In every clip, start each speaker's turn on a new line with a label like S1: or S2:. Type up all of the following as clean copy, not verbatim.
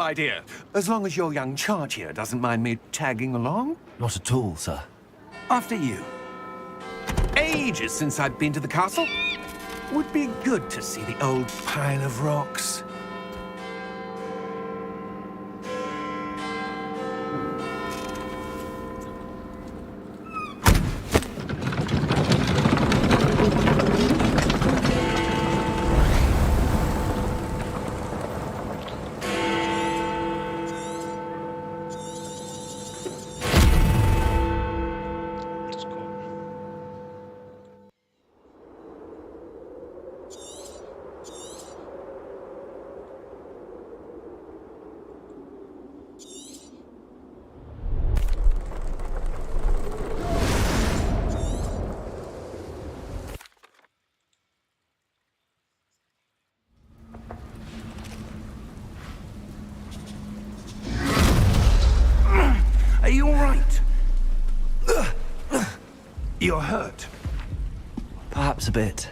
S1: idea, as long as your young charge here doesn't mind me tagging along.
S2: Not at all, sir.
S1: After you. Ages since I've been to the castle. Would be good to see the old pile of rocks. Are you all right? You're hurt.
S2: Perhaps a bit.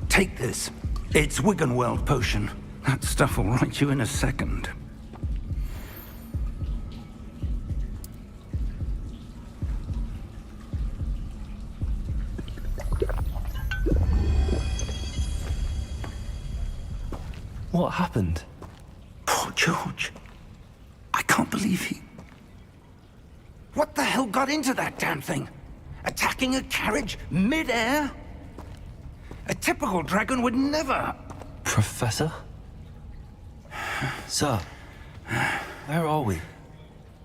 S3: Take this. It's Wiggenweld potion. That stuff will right you in a second.
S2: What happened?
S3: Poor George. I can't believe he... What the hell got into that damn thing? Attacking a carriage mid-air? A typical dragon would never...
S2: Professor? Sir, where are we?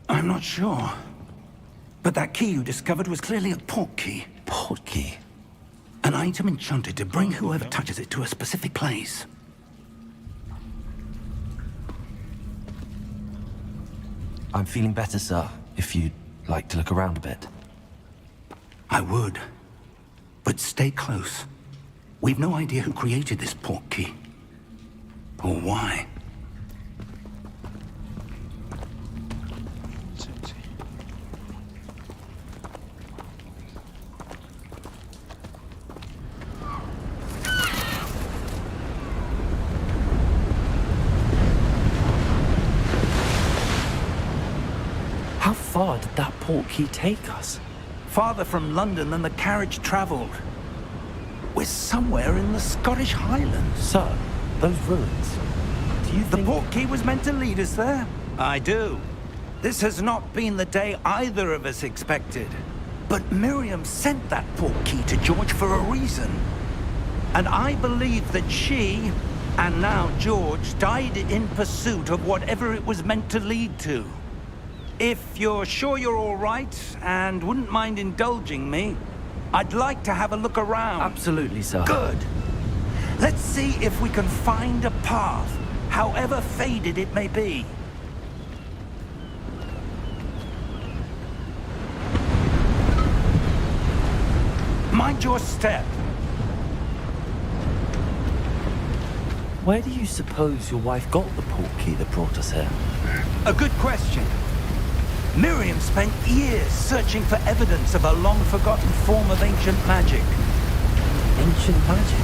S3: I'm not sure. But that key you discovered was clearly a port key.
S2: Port key?
S3: An item enchanted to bring whoever touches it to a specific place.
S2: I'm feeling better, sir, if you'd like to look around a bit.
S3: I would. But stay close. We've no idea who created this port key. Or why.
S2: How far did that port key take us?
S3: Farther from London than the carriage traveled. We're somewhere in the Scottish Highlands.
S2: Sir, those ruins. Do you
S3: The
S2: think...
S3: port key was meant to lead us there? I do. This has not been the day either of us expected. But Miriam sent that port key to George for a reason. And I believe that she, and now George, died in pursuit of whatever it was meant to lead to. If you're sure you're all right, and wouldn't mind indulging me, I'd like to have a look around.
S2: Absolutely, sir.
S3: Good. Let's see if we can find a path, however faded it may be. Mind your step.
S2: Where do you suppose your wife got the port key that brought us here?
S3: A good question. Miriam spent years searching for evidence of a long-forgotten form of ancient magic.
S2: Ancient magic?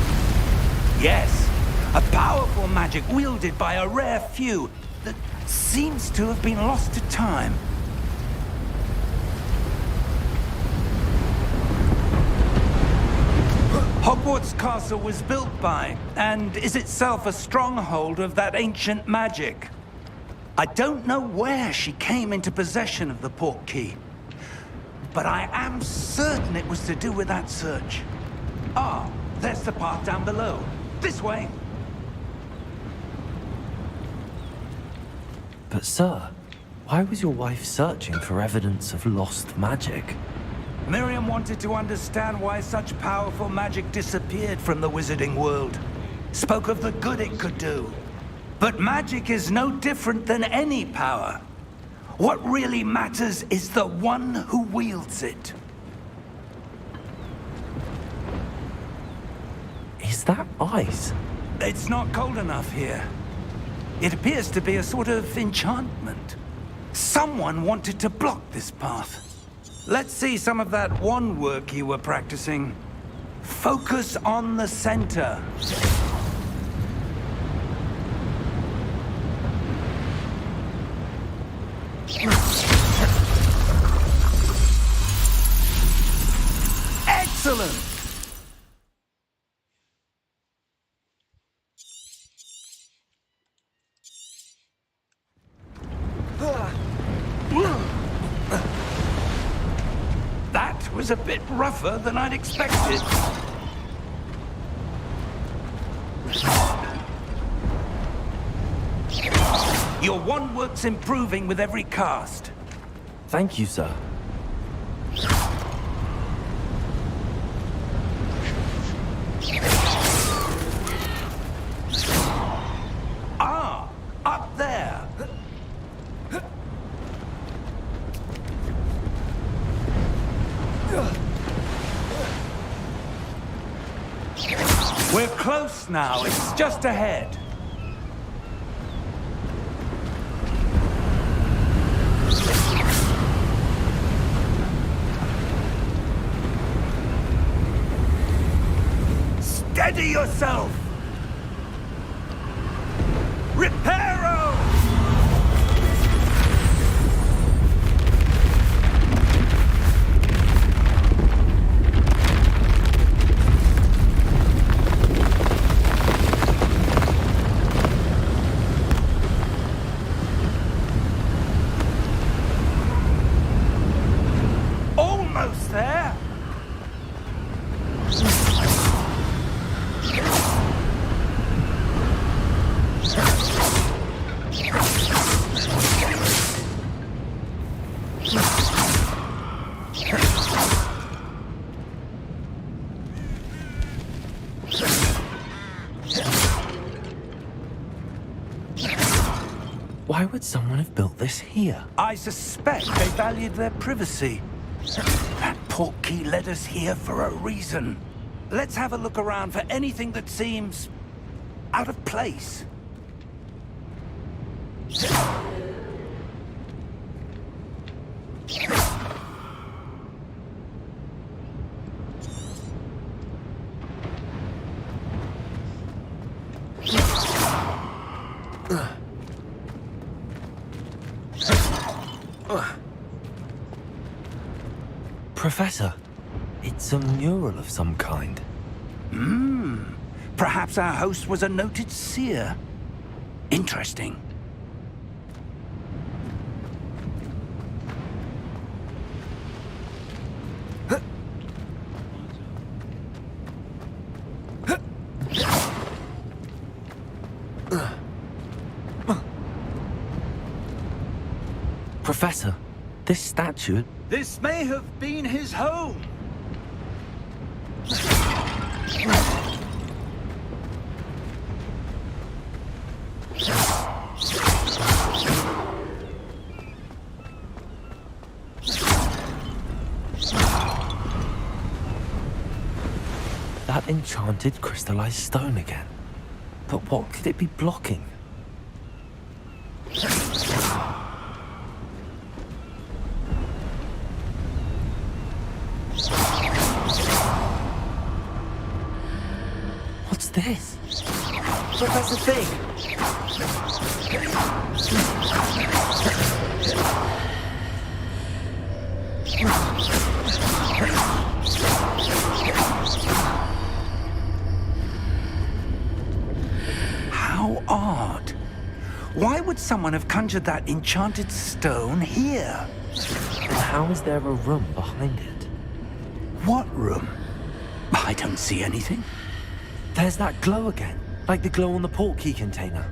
S3: Yes, a powerful magic wielded by a rare few that seems to have been lost to time. Hogwarts Castle was built by, and is itself a stronghold of that ancient magic. I don't know where she came into possession of the port key, but I am certain it was to do with that search. Ah, there's the path down below. This way.
S2: But sir, why was your wife searching for evidence of lost magic?
S3: Miriam wanted to understand why such powerful magic disappeared from the wizarding world. Spoke of the good it could do. But magic is no different than any power. What really matters is the one who wields it.
S2: Is that ice?
S3: It's not cold enough here. It appears to be a sort of enchantment. Someone wanted to block this path. Let's see some of that wand work you were practicing. Focus on the center. Excellent! That was a bit rougher than I'd expected. Your one work's improving with every cast.
S2: Thank you, sir.
S3: Ah, up there. We're close now. It's just ahead. Steady yourself! Reparo! Almost there!
S2: Why would someone have built this here?
S3: I suspect they valued their privacy. That portkey led us here for a reason. Let's have a look around for anything that seems out of place.
S2: Professor, it's a mural of some kind.
S3: Perhaps our host was a noted seer. Interesting.
S2: Professor, this statue...
S3: This may have been his home.
S2: That enchanted crystallized stone again. But what could it be blocking? What's this? Professor Fig!
S3: How odd. Why would someone have conjured that enchanted stone here?
S2: And how is there a room behind it?
S3: What room? I don't see anything.
S2: There's that glow again, like the glow on the portkey container.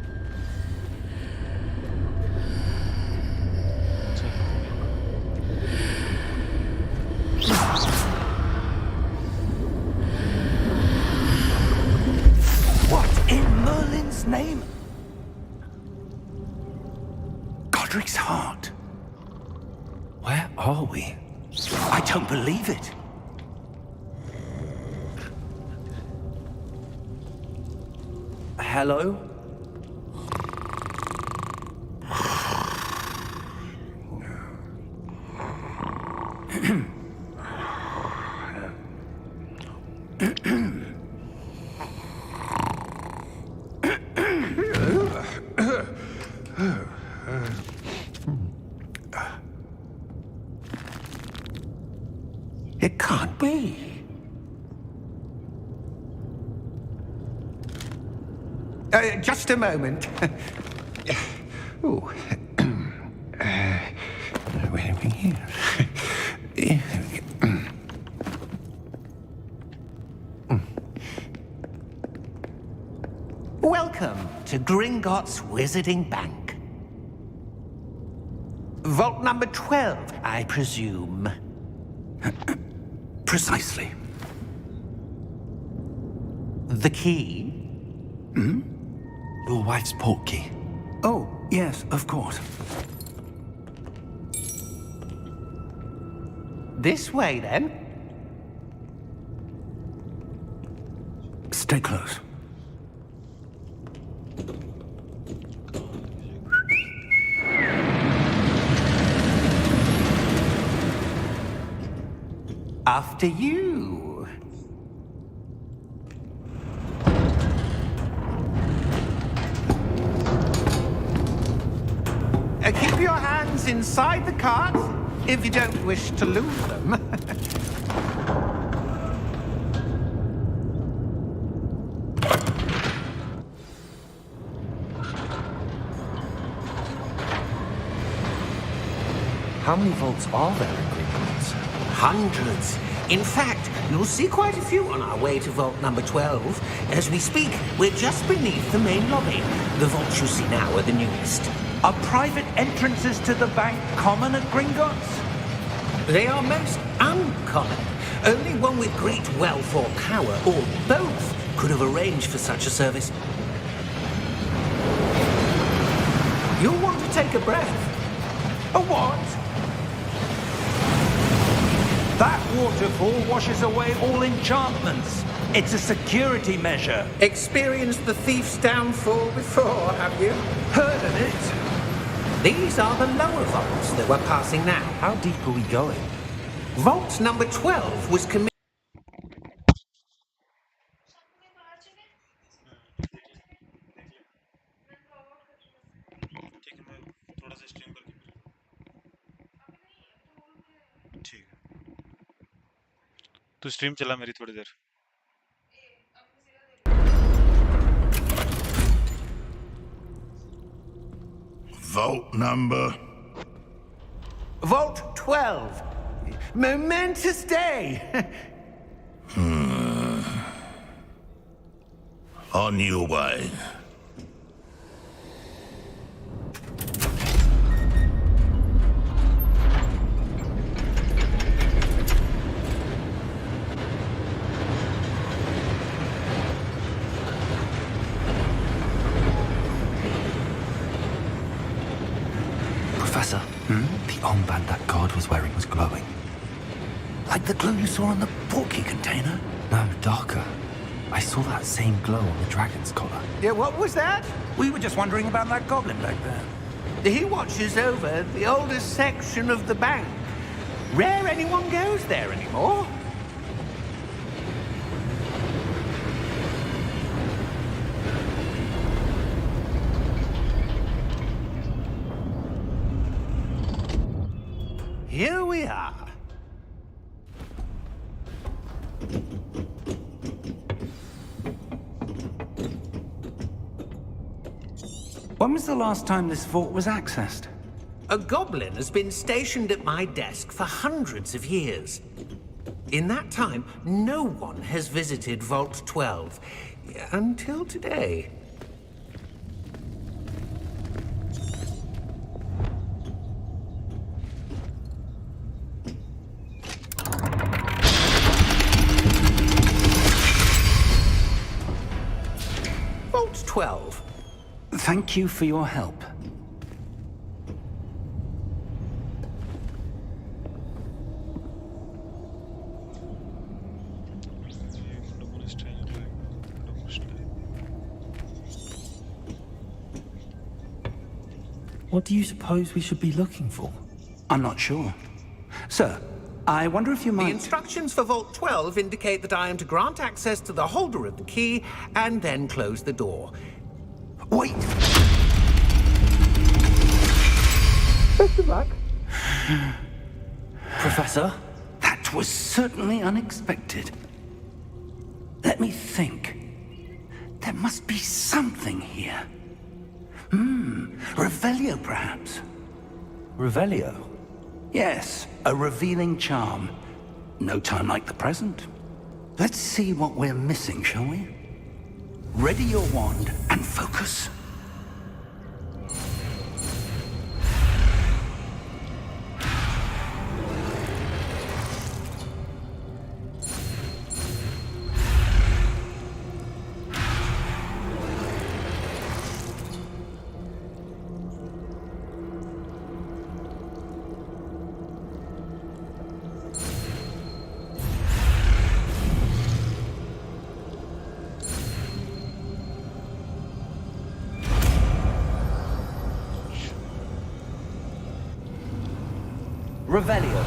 S3: What in Merlin's name? Godric's heart.
S2: Where are we?
S3: I don't believe it.
S2: Hello?
S3: It can't be. Just a moment. Oh. Where are we here? Welcome to Gringotts Wizarding Bank. Vault number 12, I presume. Precisely. The key?
S2: Your wife's portkey.
S3: Oh, yes, of course. This way, then. Stay close. After you. Keep your hands inside the cart if you don't wish to lose them.
S2: How many vaults are there in Gringotts?
S4: Hundreds. In fact, you'll see quite a few on our way to vault number 12. As we speak, we're just beneath the main lobby. The vaults you see now are the newest.
S3: Are private entrances to the bank common at Gringotts?
S4: They are most uncommon. Only one with great wealth or power, or both, could have arranged for such a service. You'll want to take a breath.
S3: A what? That waterfall washes away all enchantments. It's a security measure.
S4: Experienced the thief's downfall before, have you?
S3: Heard of it?
S4: These are the lower vaults that we're passing now.
S2: How deep are we going?
S4: Vault number 12 was committed.
S5: ठीक है मैं थोड़ा सा stream करके ठीक है तू stream चला मेरी थोड़ी देर
S6: Vault number.
S3: Vault 12. Momentous day.
S6: On your way.
S2: Professor, the armband that guard was wearing was glowing.
S3: Like the glow you saw on the portkey container?
S2: No, darker. I saw that same glow on the dragon's collar.
S3: Yeah, what was that? We were just wondering about that goblin back there. He watches over the oldest section of the bank. Rare anyone goes there anymore. Here we are. When was the last time this vault was accessed?
S4: A goblin has been stationed at my desk for hundreds of years. In that time, no one has visited Vault 12. Until today. Vault 12.
S3: Thank you for your help.
S2: What do you suppose we should be looking for?
S3: I'm not sure. Sir, I wonder if you
S4: The
S3: might...
S4: instructions for Vault 12 indicate that I am to grant access to the holder of the key and then close the door.
S3: Wait!
S4: Best of luck.
S2: Professor?
S3: That was certainly unexpected. Let me think. There must be something here. Revelio, perhaps?
S2: Revelio?
S3: Yes, a revealing charm. No time like the present. Let's see what we're missing, shall we? Ready your wand and focus.
S2: Revelio.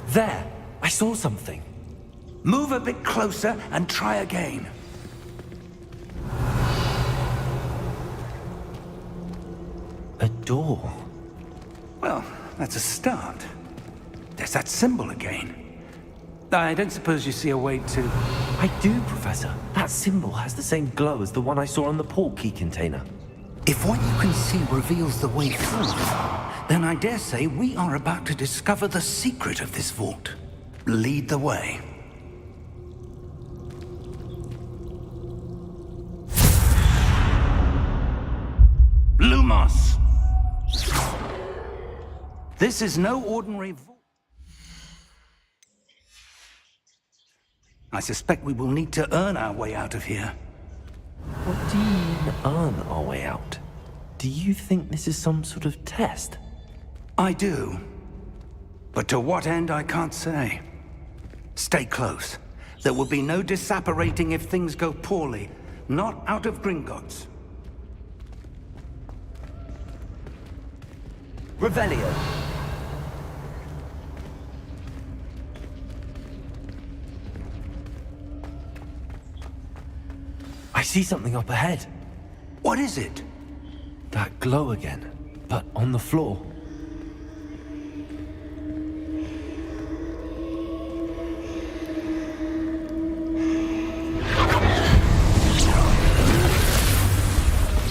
S2: There! I saw something.
S3: Move a bit closer and try again.
S2: A door.
S3: Well, that's a start. There's that symbol again. I don't suppose you see a way to...
S2: I do, Professor. That symbol has the same glow as the one I saw on the port key container.
S3: If what you can see reveals the way forward, then I dare say we are about to discover the secret of this vault. Lead the way. Lumos! This is no ordinary vault. I suspect we will need to earn our way out of here.
S2: What do you mean, earn our way out? Do you think this is some sort of test?
S3: I do. But to what end, I can't say. Stay close. There will be no disapparating if things go poorly. Not out of Gringotts.
S2: Revelio. I see something up ahead.
S3: What is it?
S2: That glow again, but on the floor.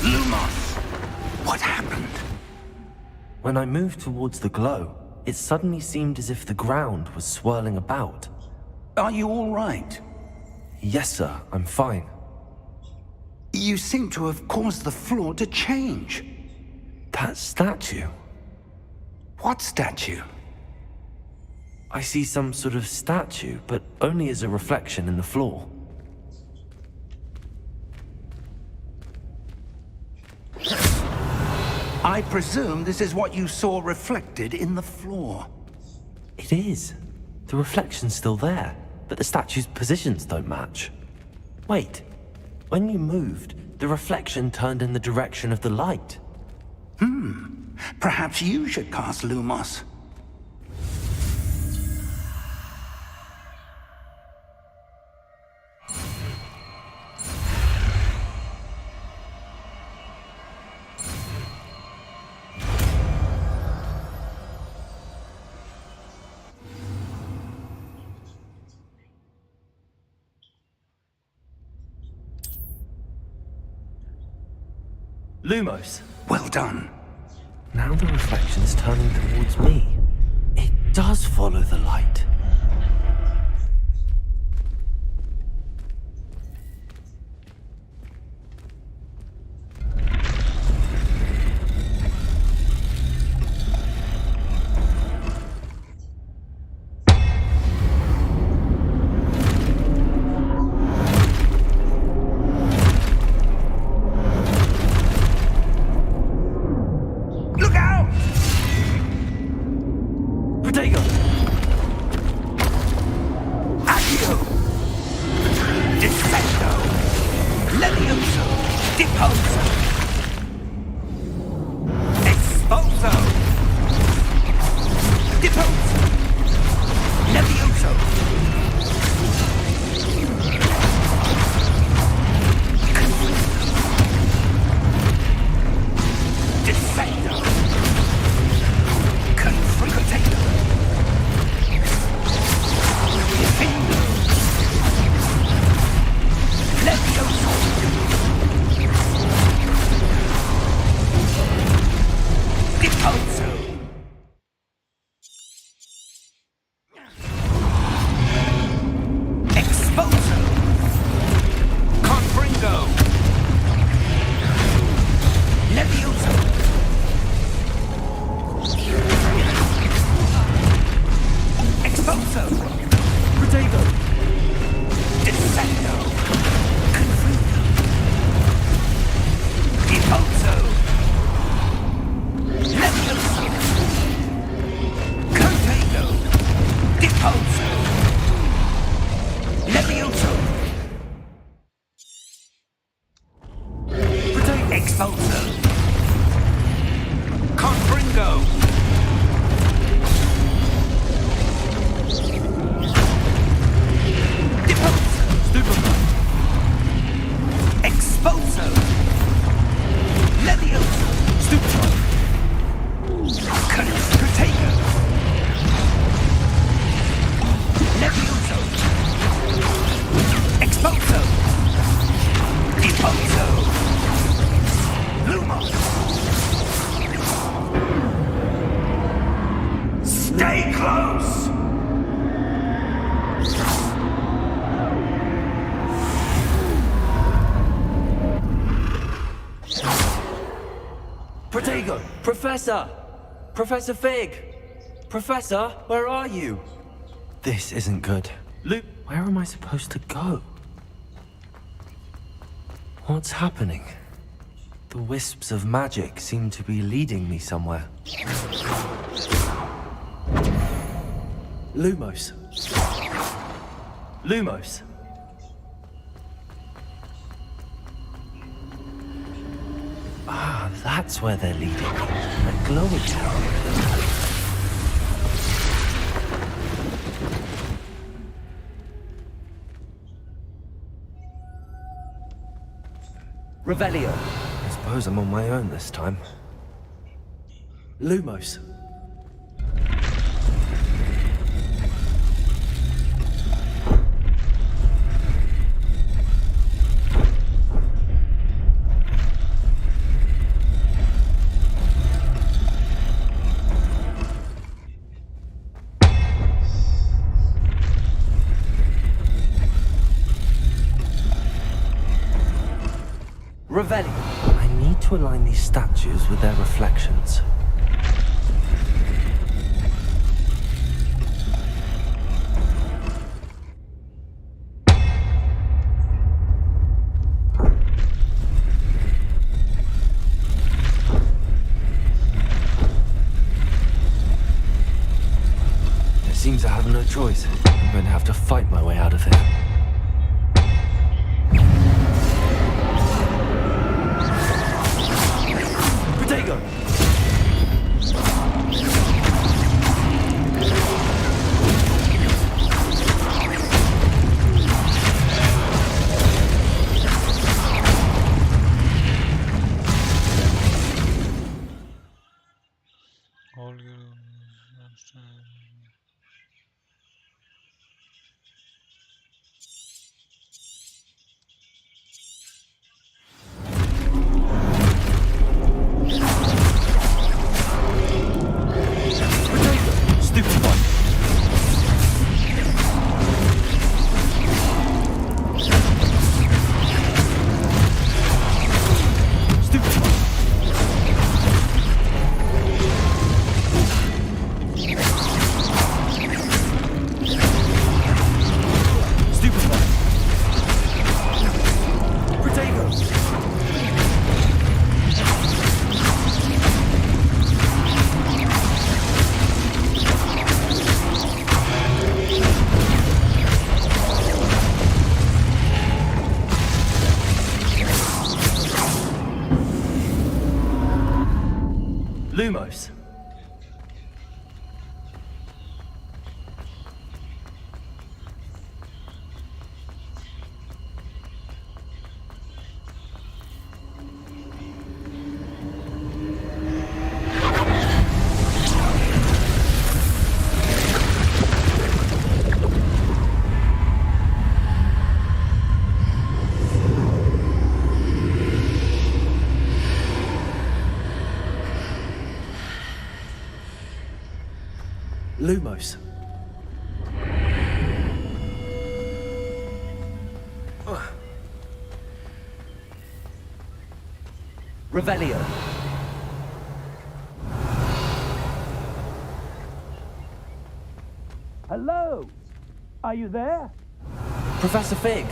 S3: Lumos! What happened?
S2: When I moved towards the glow, it suddenly seemed as if the ground was swirling about.
S3: Are you all right?
S2: Yes, sir, I'm fine.
S3: You seem to have caused the floor to change.
S2: That statue.
S3: What statue?
S2: I see some sort of statue, but only as a reflection in the floor.
S3: I presume this is what you saw reflected in the floor.
S2: It is. The reflection's still there, but the statue's positions don't match. Wait. When you moved, the reflection turned in the direction of the light.
S3: Perhaps you should cast Lumos.
S2: Lumos.
S3: Well done.
S2: Now the reflection's turning towards me. It does follow the light.
S3: Expulso! Expulso! Confringo! Levioso! Expulso! Protego! Descendo! Confringo! Expulso! Levioso! Protego! Expulso! Levioso! Protego! Expulso! Confringo! Expulso! Levioso! Stupefy! Protego! Levioso! Expulso! Expulso! Lumos! Stay close!
S2: Protego! Professor! Professor Fig! Professor, where are you? This isn't good. Luke, where am I supposed to go? What's happening? The wisps of magic seem to be leading me somewhere. Lumos. Lumos. Ah, that's where they're leading me. A glowing tower. Revelio. I suppose I'm on my own this time. Lumos. Revelio. I need to align these statues with their reflections. It seems I have no choice. I'm going to have to fight my way out of here. Protego!
S5: All your
S2: Stupid one. Stupid one. Stupid one. Protego. Lumos. Lumos. Revelio.
S3: Hello? Are you there?
S2: Professor Fig.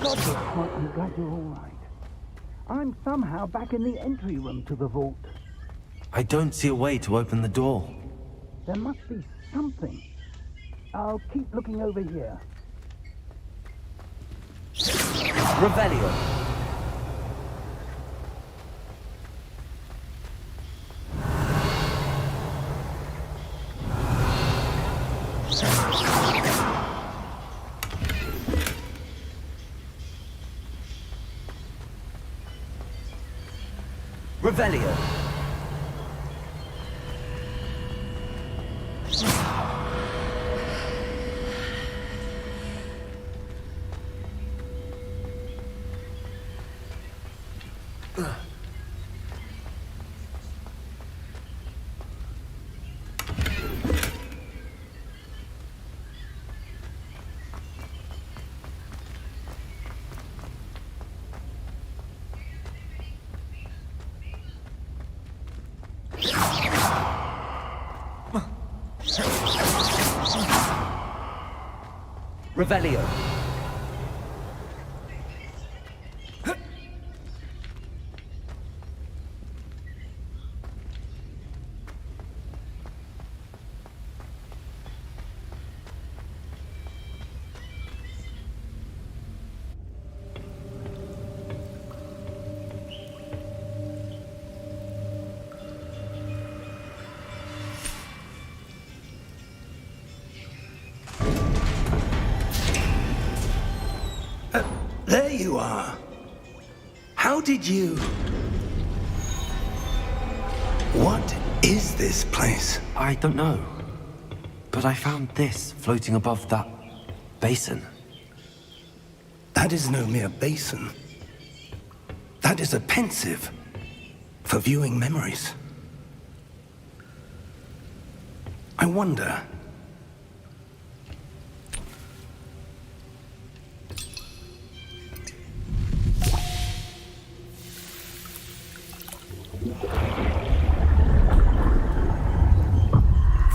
S3: God, I'm glad you're all right. I'm somehow back in the entry room to the vault.
S2: I don't see a way to open the door.
S3: There must be something. I'll keep looking over here.
S2: Revelio. Revelio. Revelio.
S3: There you are. How did you... What is this place?
S2: I don't know. But I found this floating above that basin.
S3: That is no mere basin. That is a pensive for viewing memories. I wonder...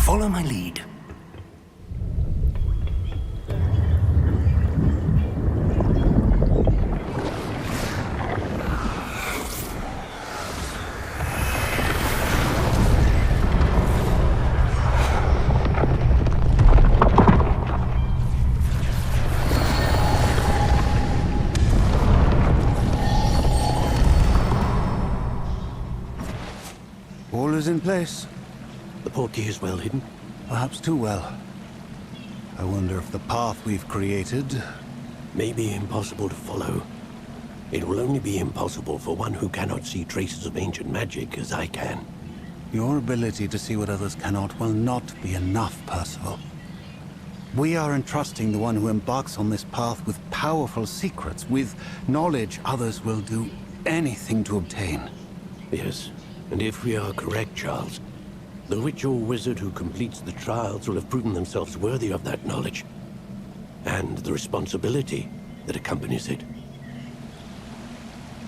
S3: Follow my lead.
S7: All is in place.
S8: The portkey is well hidden.
S7: Perhaps too well. I wonder if the path we've created...
S8: May be impossible to follow. It will only be impossible for one who cannot see traces of ancient magic as I can.
S7: Your ability to see what others cannot will not be enough, Percival. We are entrusting the one who embarks on this path with powerful secrets, with knowledge others will do anything to obtain.
S8: Yes, and if we are correct, Charles, the witch or wizard who completes the trials will have proven themselves worthy of that knowledge, and the responsibility that accompanies it.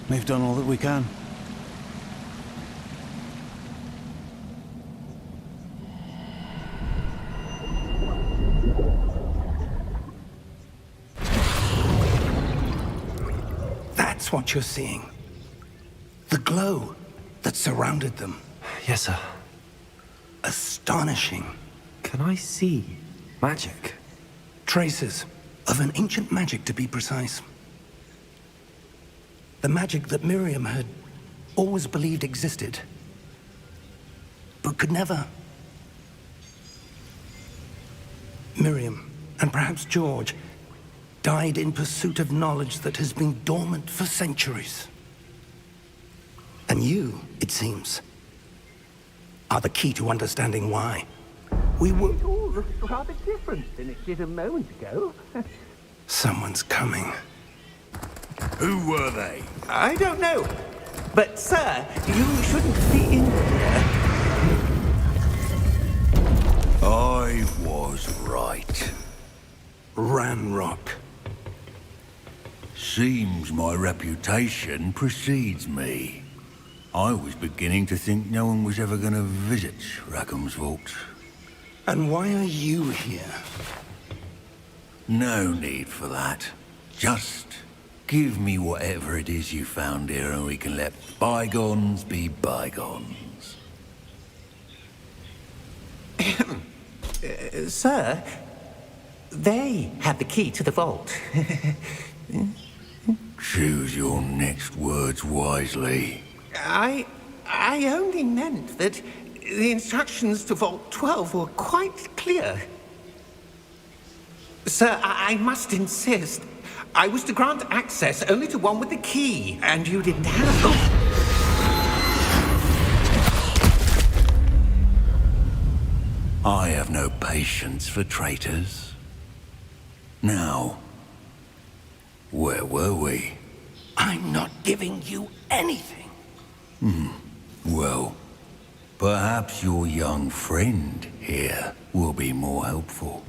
S7: We've done all that we can.
S3: That's what you're seeing. The glow that surrounded them.
S2: Yes, sir.
S3: Astonishing.
S2: Can I see magic?
S3: Traces of an ancient magic, to be precise. The magic that Miriam had always believed existed, but could never. Miriam, and perhaps George, died in pursuit of knowledge that has been dormant for centuries. And you, it seems, are the key to understanding why. We were...
S9: It all looks rather different than it did a moment ago.
S3: Someone's coming.
S6: Who were they?
S4: I don't know. But, sir, you shouldn't be in here.
S6: I was right.
S3: Ranrock.
S6: Seems my reputation precedes me. I was beginning to think no one was ever going to visit Rackham's vault.
S3: And why are you here?
S6: No need for that. Just give me whatever it is you found here and we can let bygones be bygones.
S4: Sir, they had the key to the vault.
S6: Choose your next words wisely.
S4: I only meant that the instructions to Vault 12 were quite clear. Sir, I must insist. I was to grant access only to one with the key, and you didn't have it.
S6: I have no patience for traitors. Now, where were we?
S3: I'm not giving you anything.
S6: Well, perhaps your young friend here will be more helpful.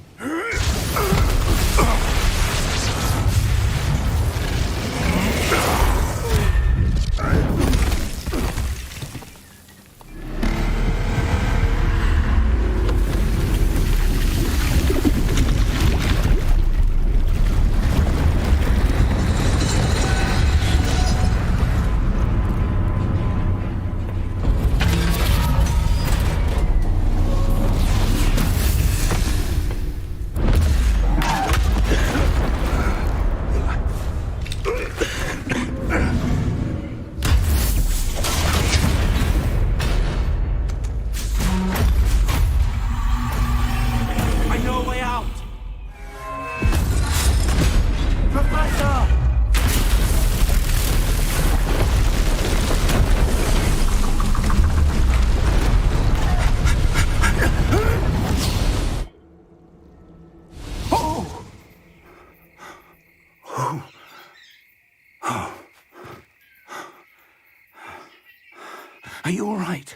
S3: Are you all right?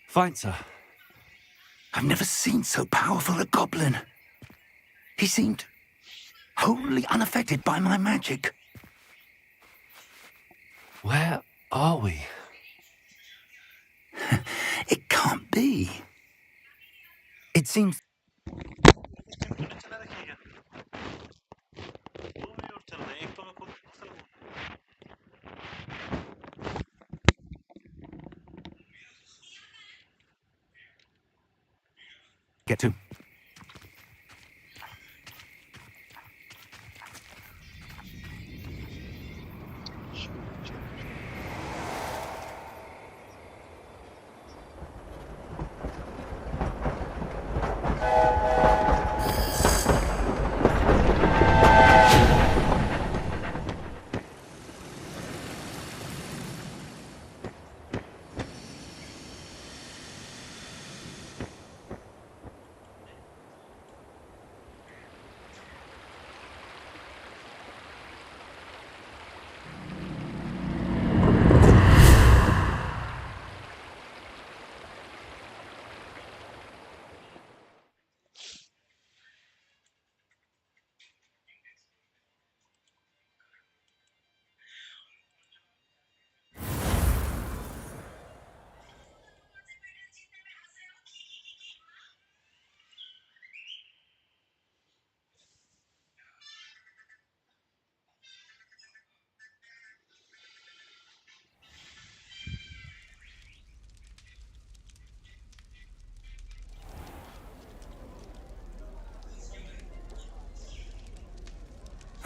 S2: Fine, sir.
S3: I've never seen so powerful a goblin. He seemed wholly unaffected by my magic.
S2: Where are we?
S3: It can't be. It seems... Get to.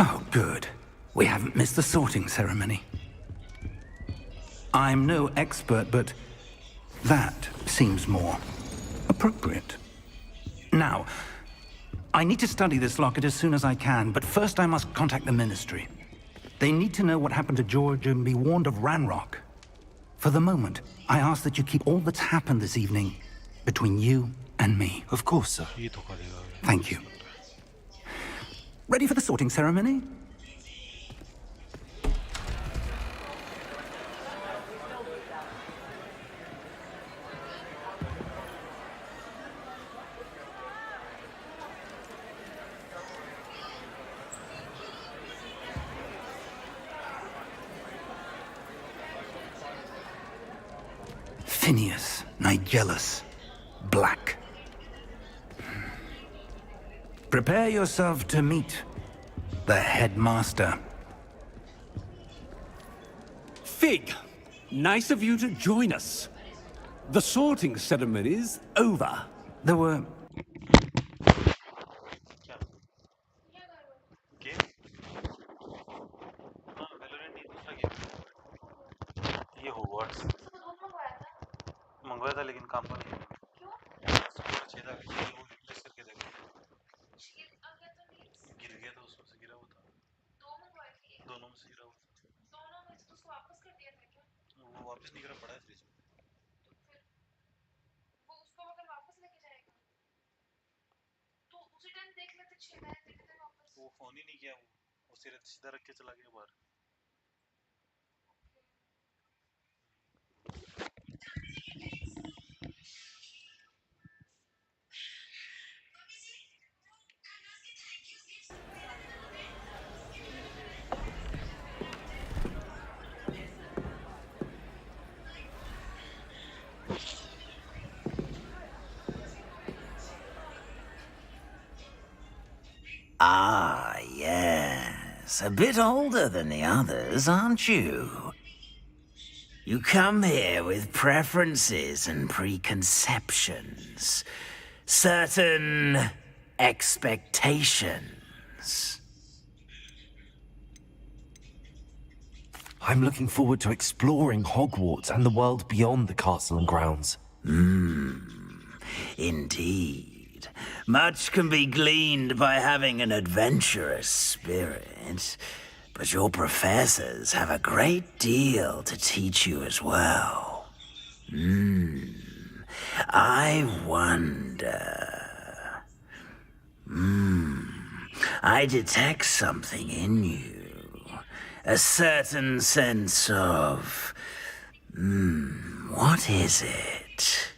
S3: Oh, good. We haven't missed the sorting ceremony. I'm no expert, but that seems more appropriate. Now, I need to study this locket as soon as I can, but first I must contact the Ministry. They need to know what happened to George and be warned of Ranrock. For the moment, I ask that you keep all that's happened this evening between you and me.
S2: Of course, sir.
S3: Thank you. Ready for the sorting ceremony? Phineas, Nigellus, Black. Prepare yourself to meet the headmaster.
S1: Fig, nice of you to join us. The sorting ceremony's over.
S3: There were
S5: game हाँ Valorant नहीं दूसरा game ये होगवर्ट्स मंगवाया था लेकिन काम पर नहीं क्यों अच्छे था वो रिप्लेस करके देखो गिर गया था उसमें से गिरा हुआ था दोनों में से गिरा हुआ था वो वापस नहीं करा पड़ा है फ्रिज में वो फोन ही नहीं किया वो सीधा रख के चला गया बाहर
S3: Ah, yes. A bit older than the others, aren't you? You come here with preferences and preconceptions. Certain expectations.
S2: I'm looking forward to exploring Hogwarts and the world beyond the castle and grounds.
S3: Indeed. Much can be gleaned by having an adventurous spirit, but your professors have a great deal to teach you as well. I wonder... I detect something in you. A certain sense of... what is it?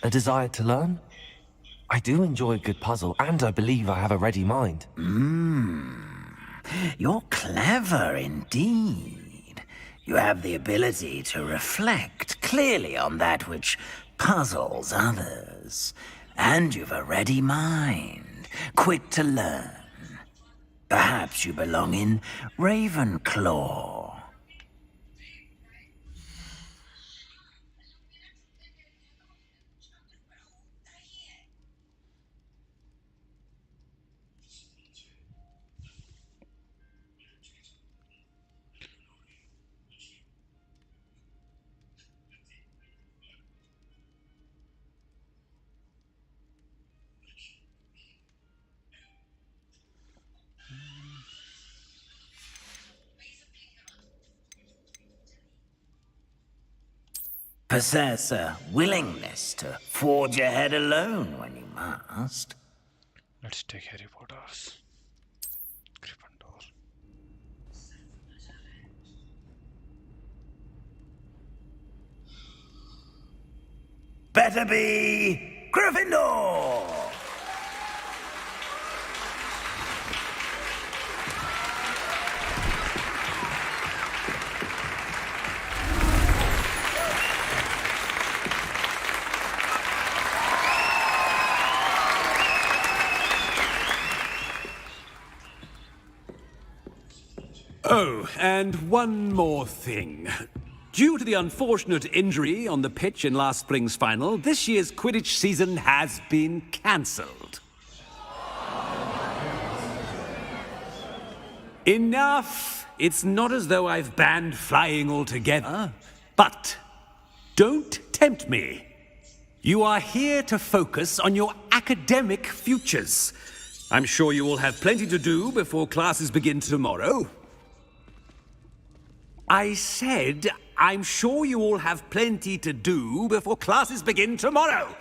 S2: A desire to learn? I do enjoy a good puzzle, and I believe I have a ready mind.
S3: You're clever indeed. You have the ability to reflect clearly on that which puzzles others. And you've a ready mind, quick to learn. Perhaps you belong in Ravenclaw. Possess a willingness to forge ahead alone when you must.
S5: Let's take Harry Potter's Gryffindor.
S3: Better be Gryffindor!
S1: Oh, and one more thing. Due to the unfortunate injury on the pitch in last spring's final, this year's Quidditch season has been cancelled. Enough! It's not as though I've banned flying altogether. But don't tempt me. You are here to focus on your academic futures. I'm sure you will have plenty to do before classes begin tomorrow. I said, I'm sure you all have plenty to do before classes begin tomorrow.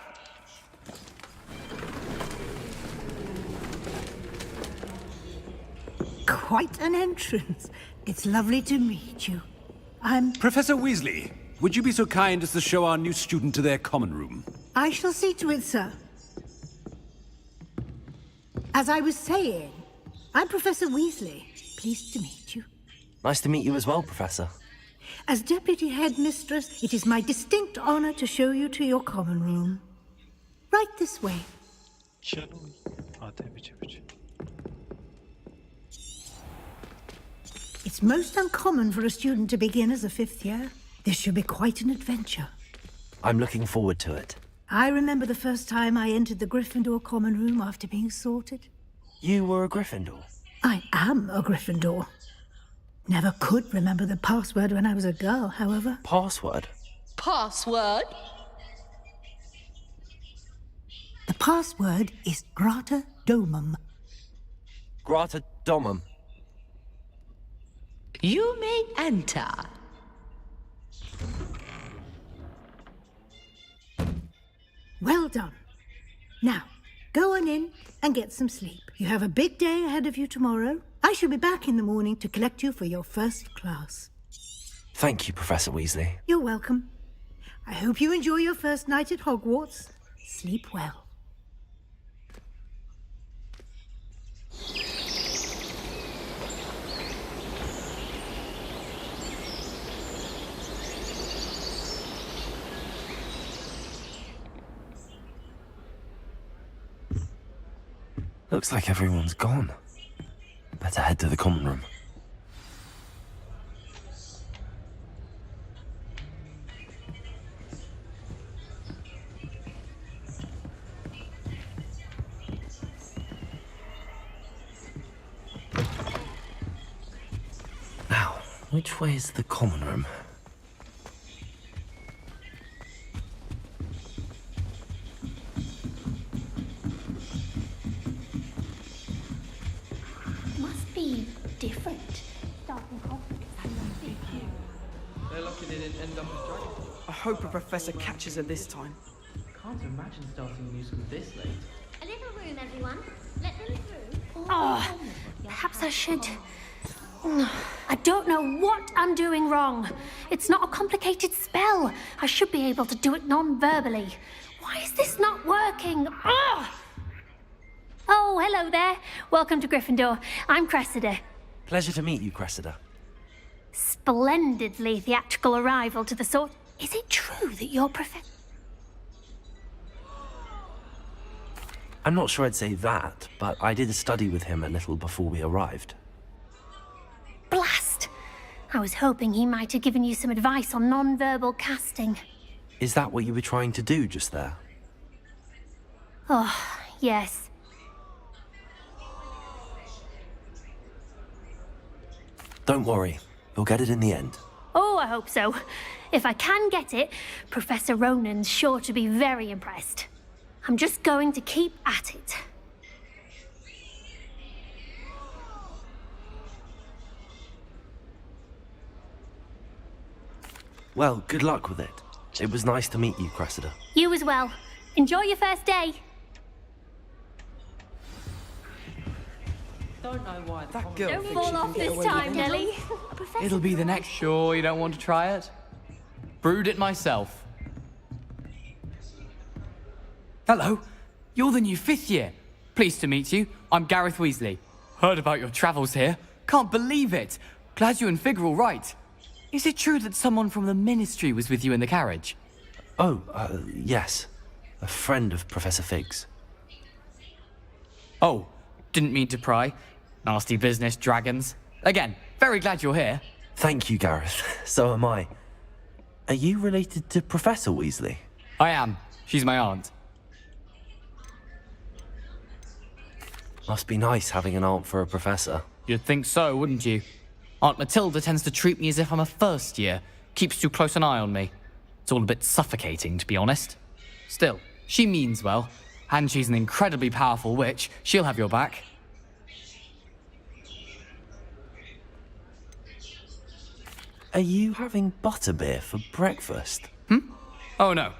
S10: Quite an entrance. It's lovely to meet you. I'm...
S1: Professor Weasley, would you be so kind as to show our new student to their common room?
S10: I shall see to it, sir. As I was saying, I'm Professor Weasley. Pleased to meet you.
S2: Nice to meet you as well, Professor.
S10: As Deputy Headmistress, it is my distinct honor to show you to your common room. Right this way.
S5: चलो आते हैं पीछे पीछे.
S10: It's most uncommon for a student to begin as a 5th year. This should be quite an adventure.
S2: I'm looking forward to it.
S10: I remember the first time I entered the Gryffindor common room after being sorted.
S2: You were a Gryffindor?
S10: I am a Gryffindor. Never could remember the password when I was a girl, however.
S2: Password?
S11: Password?
S10: The password is Grata Domum.
S2: Grata Domum.
S11: You may enter.
S10: Well done. Now, go on in and get some sleep. You have a big day ahead of you tomorrow. I shall be back in the morning to collect you for your first class.
S2: Thank you, Professor Weasley.
S10: You're welcome. I hope you enjoy your first night at Hogwarts. Sleep well.
S2: Looks like everyone's gone. Better head to the common room. Now, which way is the common room?
S12: Must be different.
S13: They're lucky they didn't end up as dragons. I hope a professor catches her this time. Can't imagine starting a new school this late.
S12: A little room, everyone. Let them through.
S14: Oh, perhaps I should. I don't know what I'm doing wrong. It's not a complicated spell. I should be able to do it non-verbally. Why is this not working? Oh, hello there. Welcome to Gryffindor. I'm Cressida.
S2: Pleasure to meet you, Cressida.
S14: Splendidly theatrical arrival to the sort. Is it true that you're
S2: I'm not sure I'd say that, but I did study with him a little before we arrived.
S14: Blast! I was hoping he might have given you some advice on non-verbal casting.
S2: Is that what you were trying to do just there?
S14: Oh, yes.
S2: Don't worry, you'll get it in the end.
S14: Oh, I hope so. If I can get it, Professor Ronan's sure to be very impressed. I'm just going to keep at it.
S2: Well, good luck with it. It was nice to meet you, Cressida.
S14: You as well. Enjoy your first day.
S13: Don't know why that
S14: girl Don't fall off this time, Nelly.
S13: It'll be the next. Sure, you don't want to try it? Brewed it myself. Hello, you're the new 5th year. Pleased to meet you. I'm Gareth Weasley. Heard about your travels here. Can't believe it. Glad you and Fig are all right. Is it true that someone from the Ministry was with you in the carriage?
S2: Oh, yes. A friend of Professor Fig's.
S13: Oh, didn't mean to pry. Nasty business, dragons. Again, very glad you're here.
S2: Thank you, Gareth. So am I. Are you related to Professor Weasley?
S13: I am. She's my aunt.
S2: Must be nice having an aunt for a professor.
S13: You'd think so, wouldn't you? Aunt Matilda tends to treat me as if I'm a first year. Keeps too close an eye on me. It's all a bit suffocating, to be honest. Still, she means well. And she's an incredibly powerful witch. She'll have your back.
S2: Are you having butterbeer for breakfast?
S13: Oh no.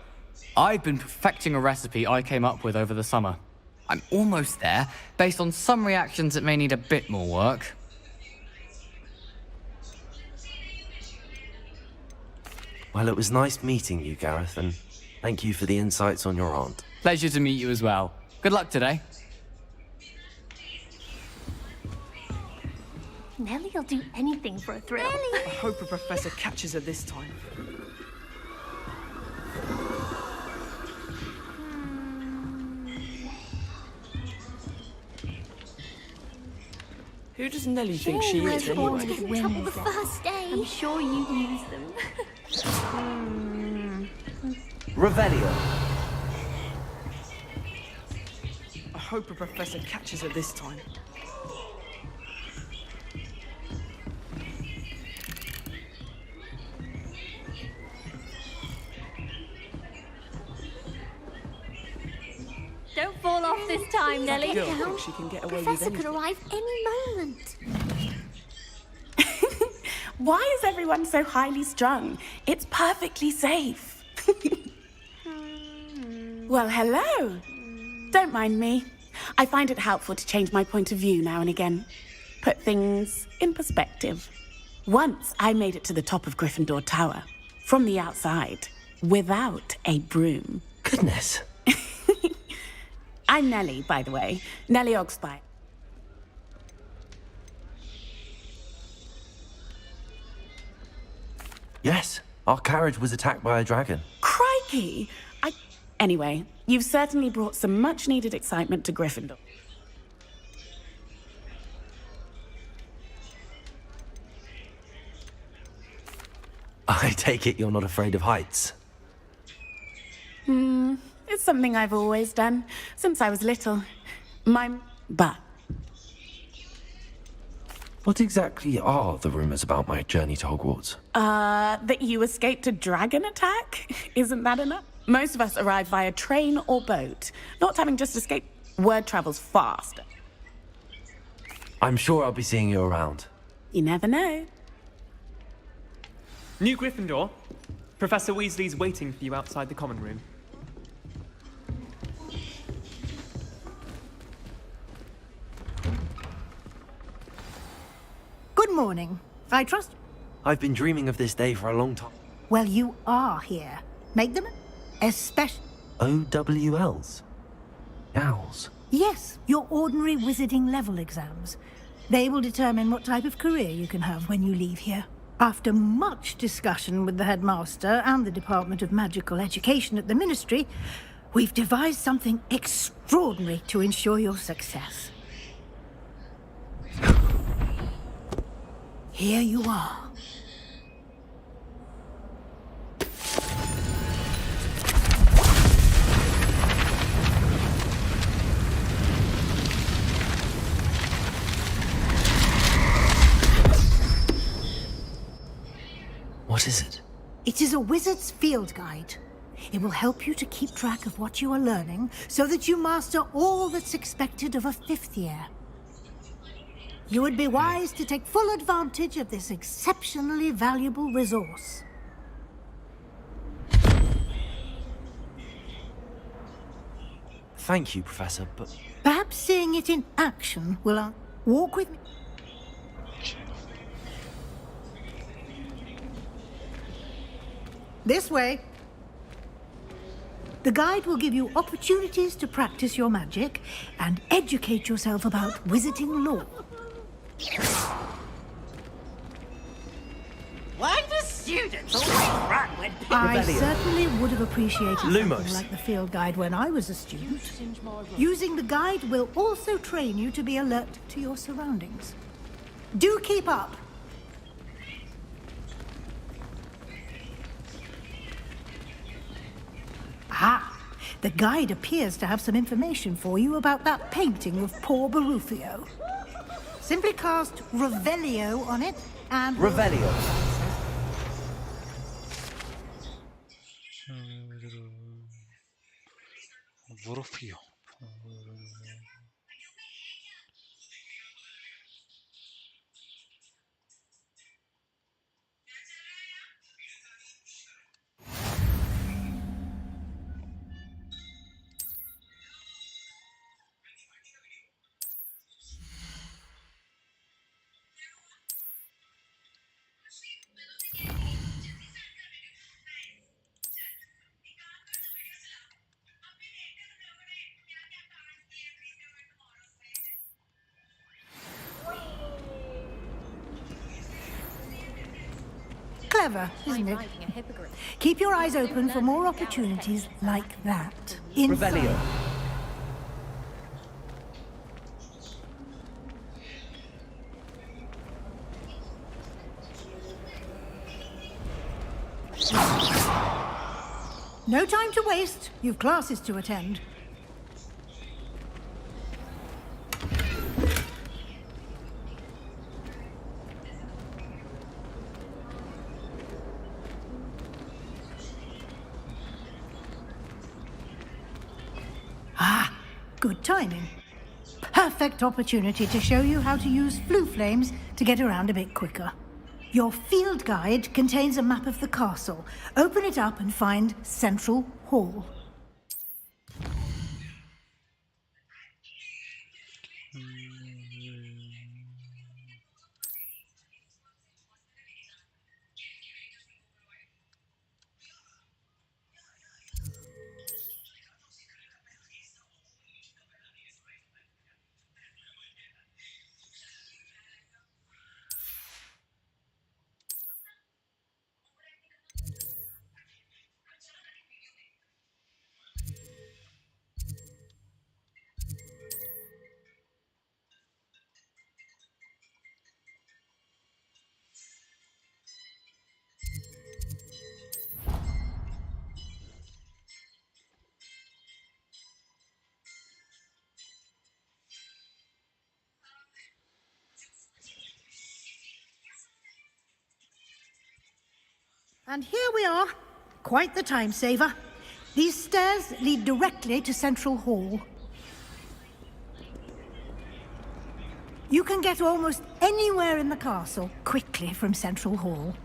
S13: I've been perfecting a recipe I came up with over the summer. I'm almost there, based on some reactions that may need a bit more work.
S2: Well, it was nice meeting you, Gareth, and thank you for the insights on your aunt.
S13: Pleasure to meet you as well. Good luck today.
S14: Nellie they'll do anything for a thrill.
S15: I hope a professor catches her this time. Who does Nellie think she is anyway?
S12: Trouble the first day.
S14: I'm sure you'd use them.
S2: Revelio.
S15: I hope a professor catches her this time.
S14: Don't fall off this time, Nellie.
S15: Girl thinks she can get away with
S12: Professor
S15: anything.
S12: could arrive any moment.
S16: Why is everyone so highly strung? It's perfectly safe. Well, hello. Don't mind me. I find it helpful to change my point of view now and again. Put things in perspective. Once I made it to the top of Gryffindor Tower, from the outside, without a broom.
S2: Goodness.
S16: I'm Nellie, by the way. Nellie Ogspy.
S2: Yes, our carriage was attacked by a dragon.
S16: Crikey! Anyway, you've certainly brought some much-needed excitement to Gryffindor.
S2: I take it you're not afraid of heights.
S16: It's something I've always done, since I was little. But
S2: What exactly are the rumors about my journey to Hogwarts?
S16: that you escaped a dragon attack? Isn't that enough? Most of us arrive via train or boat, not having just escaped. Word travels fast.
S2: I'm sure I'll be seeing you around.
S16: You never know.
S17: New Gryffindor. Professor Weasley's waiting for you outside the common room.
S10: Good morning. I trust...
S2: I've been dreaming of this day for a long time.
S10: Well, you are here. Make them especially...
S2: OWLs? Owls?
S10: Yes, your ordinary wizarding level exams. They will determine what type of career you can have when you leave here. After much discussion with the headmaster and the Department of Magical Education at the Ministry, we've devised something extraordinary to ensure your success. Here you are.
S2: What is it?
S10: It is a wizard's field guide. It will help you to keep track of what you are learning so that you master all that's expected of a fifth year. You would be wise to take full advantage of this exceptionally valuable resource.
S2: Thank you, Professor, but...
S10: Perhaps seeing it in action will... Walk with me. This way. The guide will give you opportunities to practice your magic and educate yourself about wizarding lore.
S9: Why do students always run when people...
S10: I certainly would have appreciated something
S2: Lumos.
S10: like the field guide when I was a student. Using the guide will also train you to be alert to your surroundings. Do keep up. Ah, the guide appears to have some information for you about that painting of poor Barufio. Simply cast Revelio on it and...
S2: Revelio.
S5: Vorofio.
S10: Clever, isn't it? Keep your eyes open for more opportunities like that.
S3: Revelio.
S10: No time to waste. You've classes to attend. Ah, good timing. Perfect opportunity to show you how to use flue flames to get around a bit quicker. Your field guide contains a map of the castle. Open it up and find Central Hall. And here we are. Quite the time saver. These stairs lead directly to Central Hall. You can get almost anywhere in the castle quickly from Central Hall.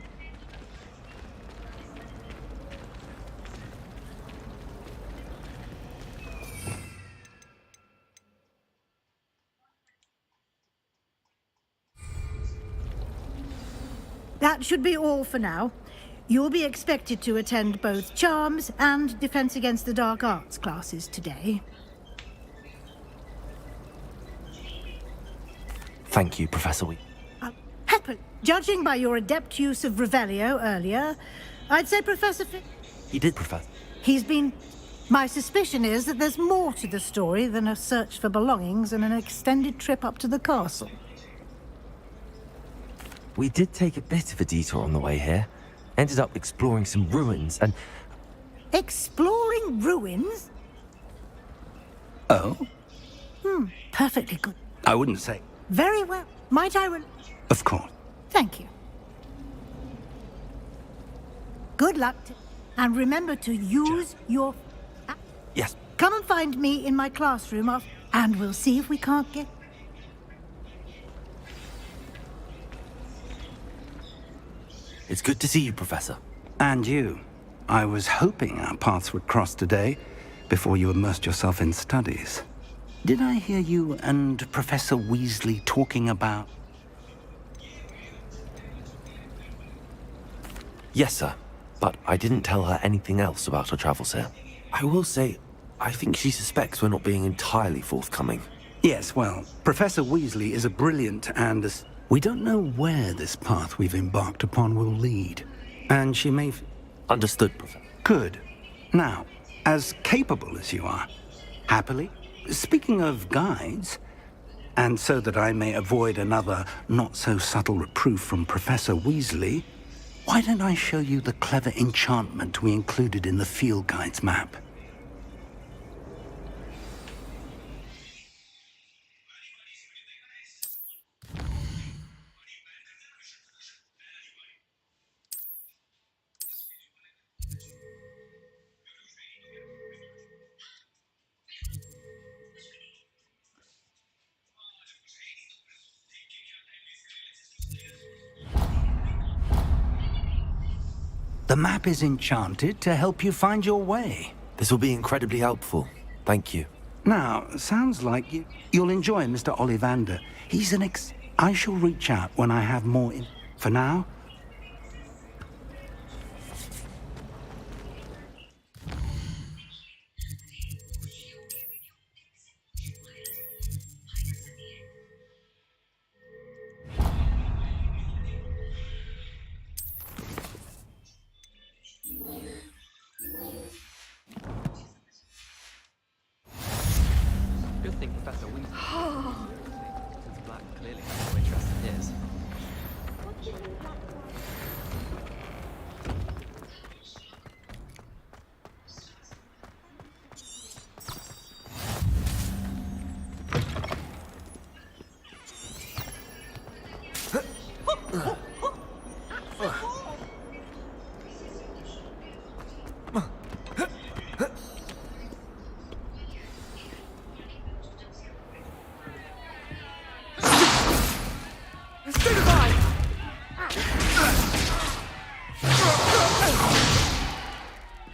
S10: That should be all for now. You'll be expected to attend both Charms and Defense Against the Dark Arts classes today.
S2: Thank you, Professor Wheat.
S10: Happily, judging by your adept use of Revelio earlier, I'd say Professor
S2: He did, Professor.
S10: He's been... My suspicion is that there's more to the story than a search for belongings and an extended trip up to the castle.
S2: We did take a bit of a detour on the way here. Ended up exploring some ruins and...
S10: Exploring ruins?
S3: Oh?
S10: Perfectly good.
S3: I wouldn't say.
S10: Very well. Might I...
S3: Of course.
S10: Thank you. Good luck, and remember to use your...
S3: Yes.
S10: Come and find me in my classroom, and we'll see if we can't get...
S2: It's good to see you, Professor.
S3: And you. I was hoping our paths would cross today, before you immersed yourself in studies. Did I hear you and Professor Weasley talking about...
S2: Yes, sir. But I didn't tell her anything else about her travels here. I will say, I think she suspects we're not being entirely forthcoming.
S3: Yes, well, Professor Weasley is a brilliant and... We don't know where this path we've embarked upon will lead. And she may...
S2: Understood, Professor.
S3: Good. Now, as capable as you are, happily, speaking of guides, and so that I may avoid another not-so-subtle reproof from Professor Weasley, why don't I show you the clever enchantment we included in the field guide's map? The map is enchanted to help you find your way.
S2: This will be incredibly helpful. Thank you.
S3: Now, sounds like you'll enjoy Mr. Ollivander. He's an I shall reach out when I have more For now...
S17: clearly has no interest in his.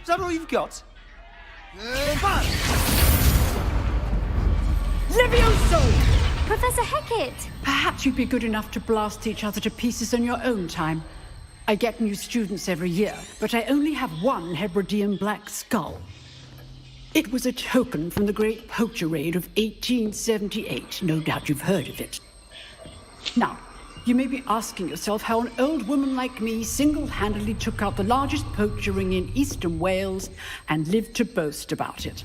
S9: Is that all you've got?
S18: Levioso!
S12: Professor Hecat!
S18: Perhaps you'd be good enough to blast each other to pieces on your own time. I get new students every year, but I only have one Hebridean black skull. It was a token from the Great Poacher Raid of 1878. No doubt you've heard of it. Now, you may be asking yourself how an old woman like me single-handedly took out the largest poacher ring in eastern Wales and lived to boast about it.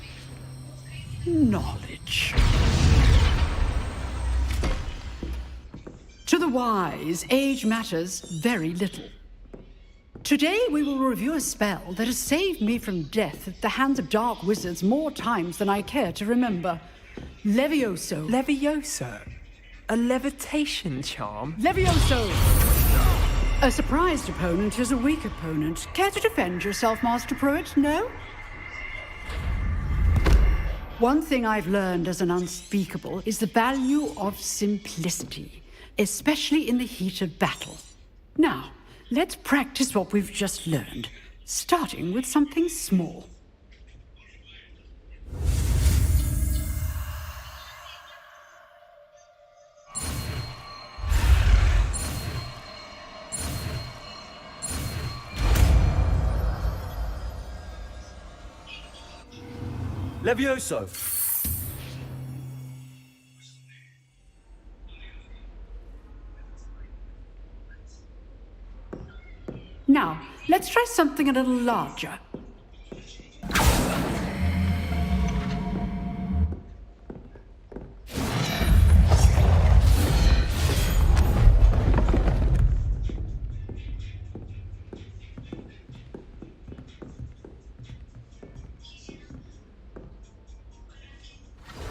S18: Knowledge. To the wise, age matters very little. Today we will review a spell that has saved me from death at the hands of dark wizards more times than I care to remember. Levioso.
S17: Levioso? A levitation charm?
S18: Levioso! A surprised opponent is a weak opponent. Care to defend yourself, Master Pruitt? No? One thing I've learned as an unspeakable is the value of simplicity, especially in the heat of battle. Now, let's practice what we've just learned, starting with something small.
S9: Levioso!
S18: Now, let's try something a little larger.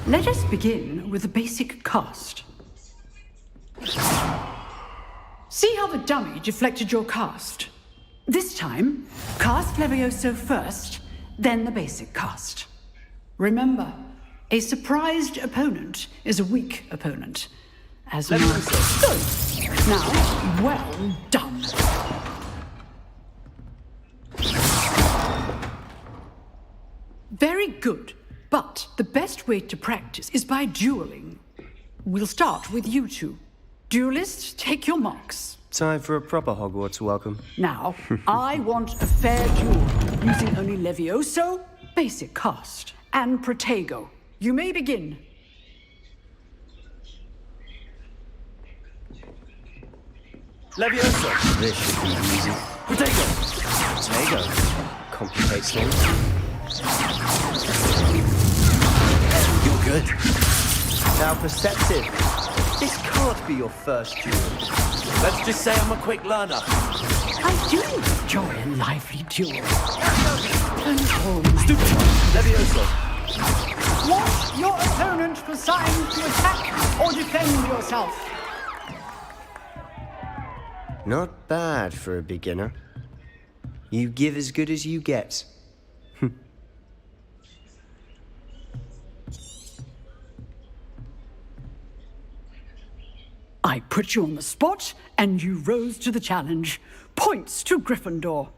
S18: Let us begin with a basic cast. See how the dummy deflected your cast? This time, cast Levioso first, then the basic cast. Remember, a surprised opponent is a weak opponent. As Good. Now, well done. Very good. But the best way to practice is by dueling. We'll start with you two. Duelists, take your marks.
S9: Time for a proper Hogwarts welcome.
S18: Now, I want a fair duel, using only Levioso, basic cast, and Protego. You may begin.
S9: Levioso! This should be easy. Protego! Protego. Complicates things. You're good. Now, Perceptive. This can't be your first duel. Let's just say I'm a quick learner.
S18: I do enjoy a lively duel.
S9: Stupid! Levioso!
S18: Want your opponent assigned to attack or defend yourself?
S9: Not bad for a beginner. You give as good as you get.
S18: I put you on the spot, and you rose to the challenge. Points to Gryffindor.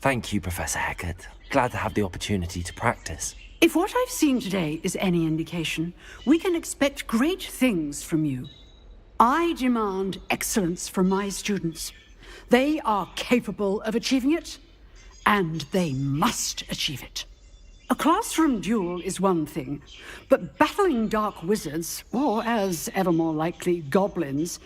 S2: Thank you, Professor Hecat. Glad to have the opportunity to practice.
S18: If what I've seen today is any indication, we can expect great things from you. I demand excellence from my students. They are capable of achieving it, and they must achieve it. A classroom duel is one thing, but battling dark wizards, or as ever more likely, goblins,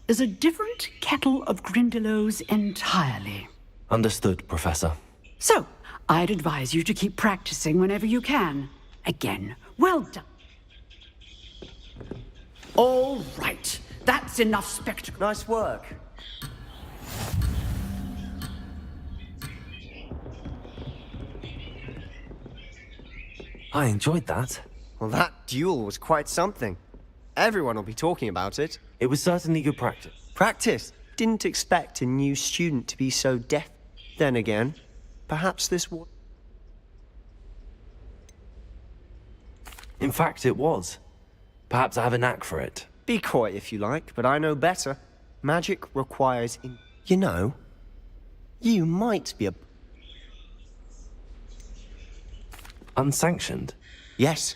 S18: is a different kettle of Grindylows entirely.
S2: Understood, Professor.
S18: So, I'd advise you to keep practicing whenever you can. Again, well done. All right, That's enough spectacle.
S9: Nice work.
S2: I enjoyed that.
S19: Well, that duel was quite something. Everyone will be talking about it.
S2: It was certainly good practice.
S19: Practice? Didn't expect a new student to be so deft. Then again, perhaps this was...
S2: In fact, it was. Perhaps I have a knack for it.
S19: Be coy if you like, but I know better. Magic requires... You know, you might be a...
S2: Unsanctioned?
S19: Yes,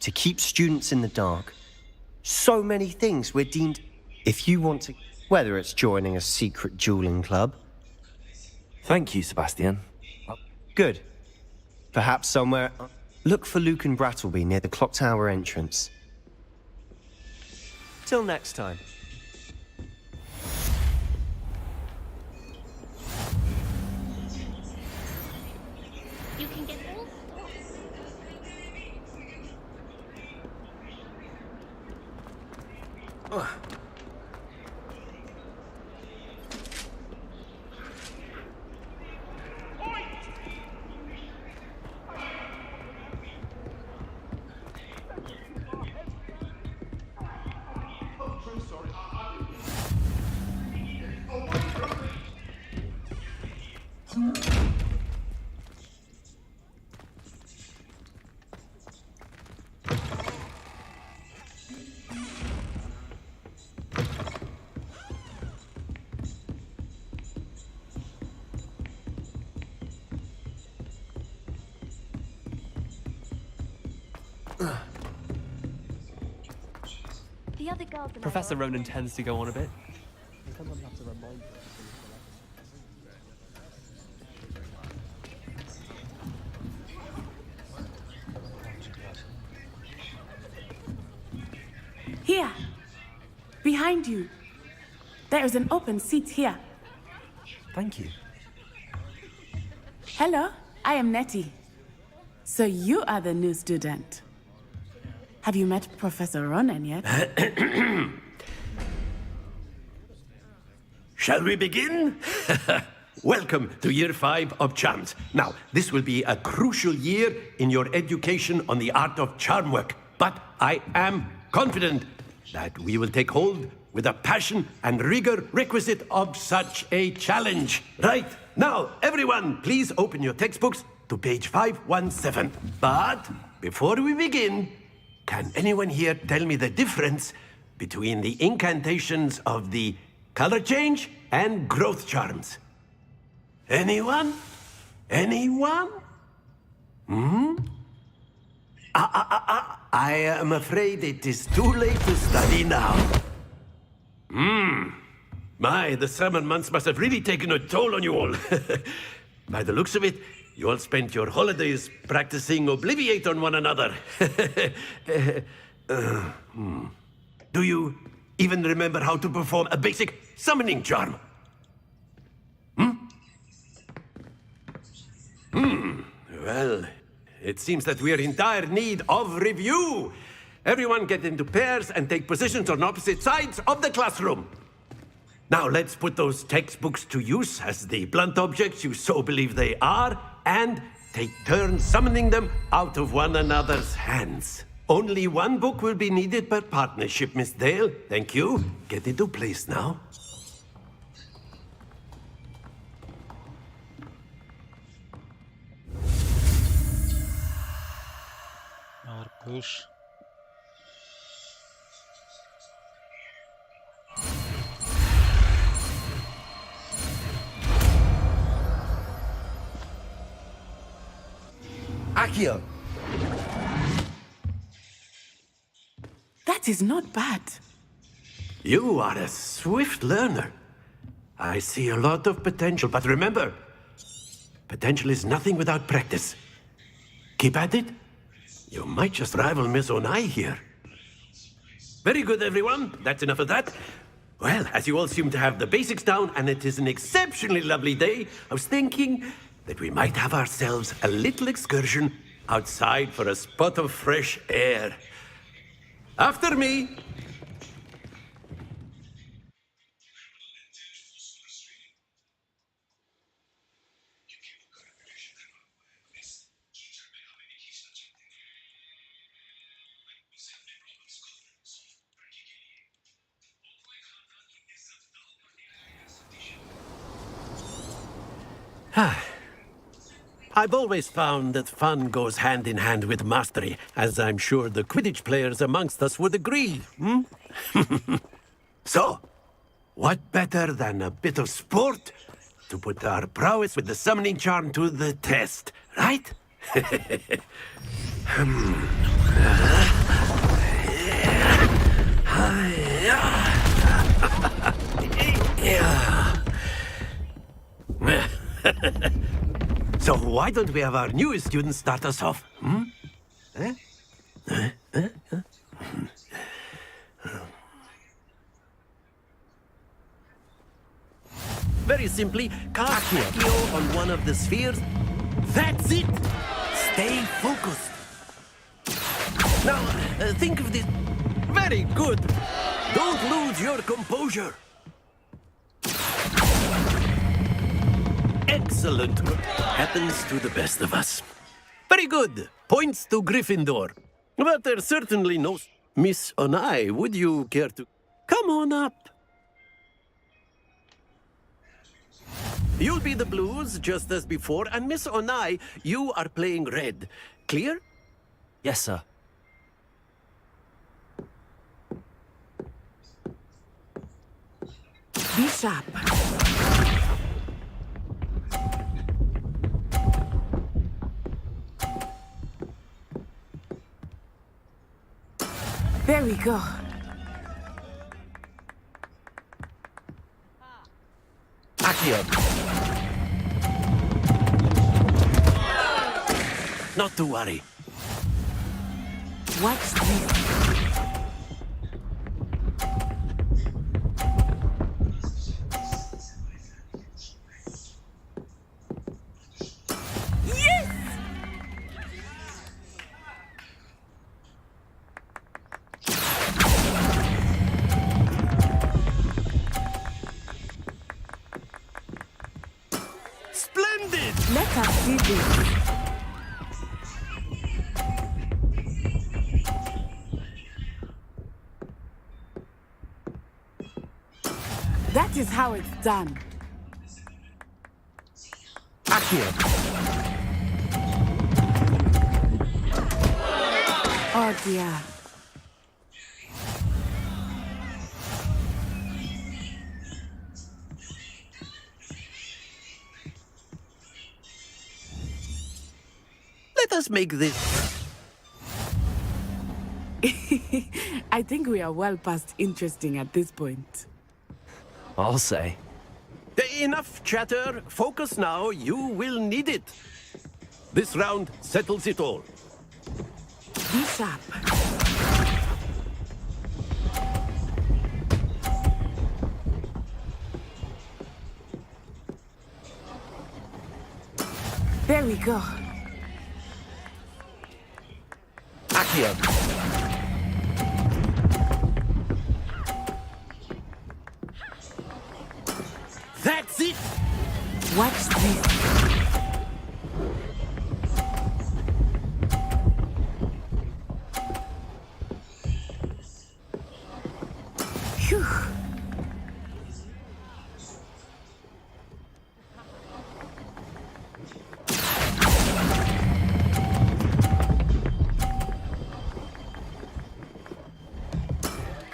S19: to keep students in the dark. So many things we're deemed... If you want to... Whether it's joining a secret dueling club...
S2: Thank you, Sebastian.
S19: Good. Perhaps somewhere... Look for Luke and Brattleby near the clock tower entrance. Till next time.
S12: You can get all the other girls.
S17: Professor Ronan tends to go on a bit.
S16: Here. Behind you. There is an open seat here.
S2: Thank you.
S16: Hello, I am Nettie. So you are the new student. Have you met Professor Ronan yet?
S8: Shall we begin? Welcome to Year 5 of Charms. Now, this will be a crucial year in your education on the art of charm work. But I am confident that we will take hold with the passion and rigor requisite of such a challenge. Right, now, everyone, please open your textbooks to page 517. But before we begin, can anyone here tell me the difference between the incantations of the color change and growth charms? Anyone? Anyone? I am afraid it is too late to study now. My, the summer months must have really taken a toll on you all. By the looks of it, you all spent your holidays practicing Obliviate on one another. Do you even remember how to perform a basic summoning charm? Well, it seems that we are in dire need of review. Everyone get into pairs and take positions on opposite sides of the classroom. Now let's put those textbooks to use as the blunt objects you so believe they are, and take turns summoning them out of one another's hands. Only one book will be needed per partnership, Miss Dale. Thank you. Get into place now.
S5: और push.
S19: Accio!
S16: That is not bad.
S8: You are a swift learner. I see a lot of potential, but remember, potential is nothing without practice. Keep at it. You might just rival Miss Onai here. Very good, everyone. That's enough of that. Well, as you all seem to have the basics down, and it is an exceptionally lovely day, I was thinking that we might have ourselves a little excursion outside for a spot of fresh air. After me. I've always found that fun goes hand in hand with mastery, as I'm sure the Quidditch players amongst us would agree. So, what better than a bit of sport to put our prowess with the summoning charm to the test, right? So why don't we have our newest student start us off? Very simply, cast Accio on one of the spheres. That's it! Stay focused. Now, think of this. Very good. Don't lose your composure. Excellent. Happens to the best of us. Very good. Points to Gryffindor. But there's certainly no... Miss Onai, would you care to... Come on up. You'll be the blues, just as before, and Miss Onai, you are playing red. Clear?
S2: Yes, sir.
S16: Be sharp. There we go.
S8: Accio. Not to worry.
S16: Watch this.
S8: Splendid!
S16: Let us see this. That is how it's done.
S8: Accio.
S16: Oh dear.
S8: Let us make this...
S16: I think we are well past interesting at this point.
S2: I'll say.
S8: Enough chatter. Focus now. You will need it. This round settles it all.
S16: Be sharp. There we go.
S8: Accio. That's it!
S16: Watch this. Phew.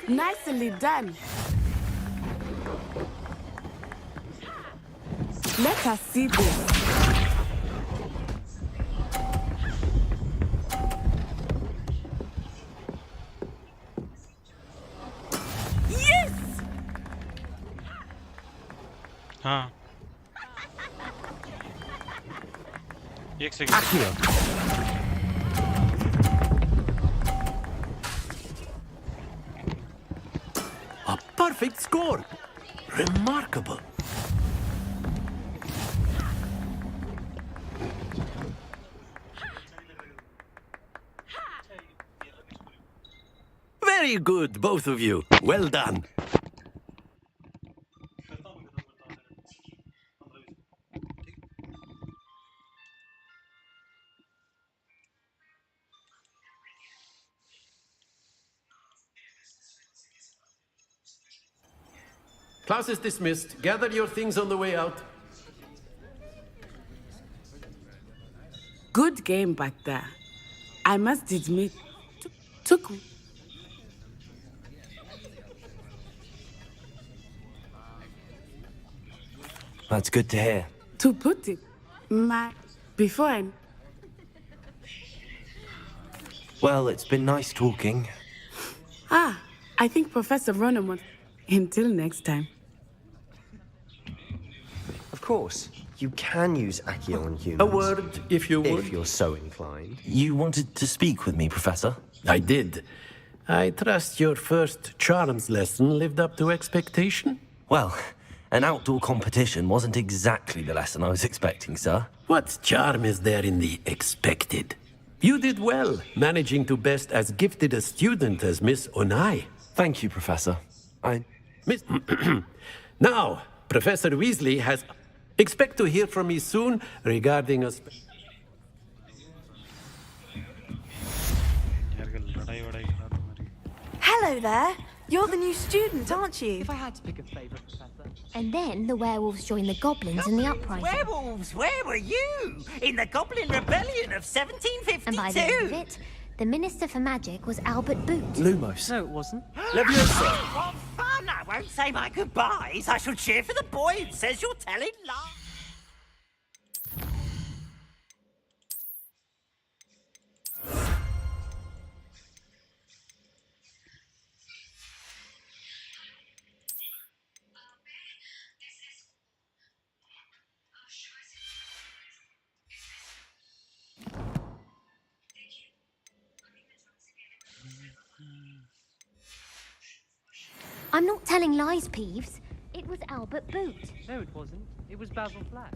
S16: Nicely done. Let us see this. Yes!
S5: हाँ एक second
S8: A perfect score. Remarkable. Very good, both of you. Well done. Class is dismissed. Gather your things on the way out.
S16: Good game back there. I must admit, took...
S2: That's good to hear.
S16: To put it, before I...
S2: Well, it's been nice talking.
S16: I think Professor Ronan wants... Until next time.
S19: Of course, you can use Accio on humans.
S8: A word, if you would.
S19: If you're so inclined.
S2: You wanted to speak with me, Professor?
S8: I did. I trust your first charms lesson lived up to expectation?
S2: Well, an outdoor competition wasn't exactly the lesson I was expecting, sir.
S8: What charm is there in the expected? You did well, managing to best as gifted a student as Miss Onai.
S2: Thank you, Professor.
S8: Miss... Now, Professor Weasley has... Expect to hear from me soon regarding a...
S20: Hello there. You're the new student, aren't you?
S15: If I had to pick a favourite, Professor.
S12: And then the werewolves joined the goblins in the uprising.
S21: Werewolves, where were you? In the Goblin Rebellion of 1752.
S12: And by the end of it, the Minister for Magic was Albert Boot.
S2: Lumos.
S15: No, it wasn't.
S21: Leviosa. What fun! I won't say my goodbyes. I shall cheer for the boy who says you're telling lies.
S12: I'm not telling lies, Peeves. It was Albert Boot.
S15: No, it wasn't. It was Basil Flack.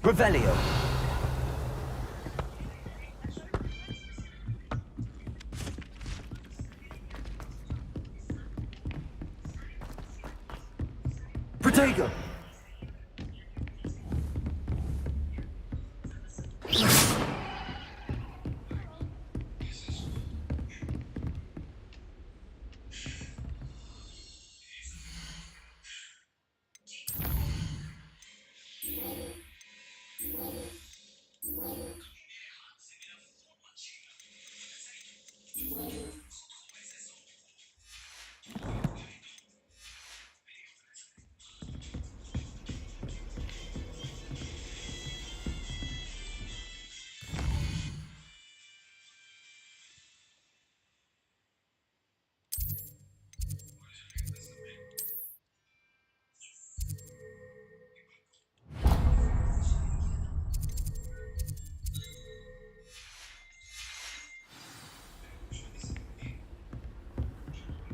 S19: Revelio. Protego.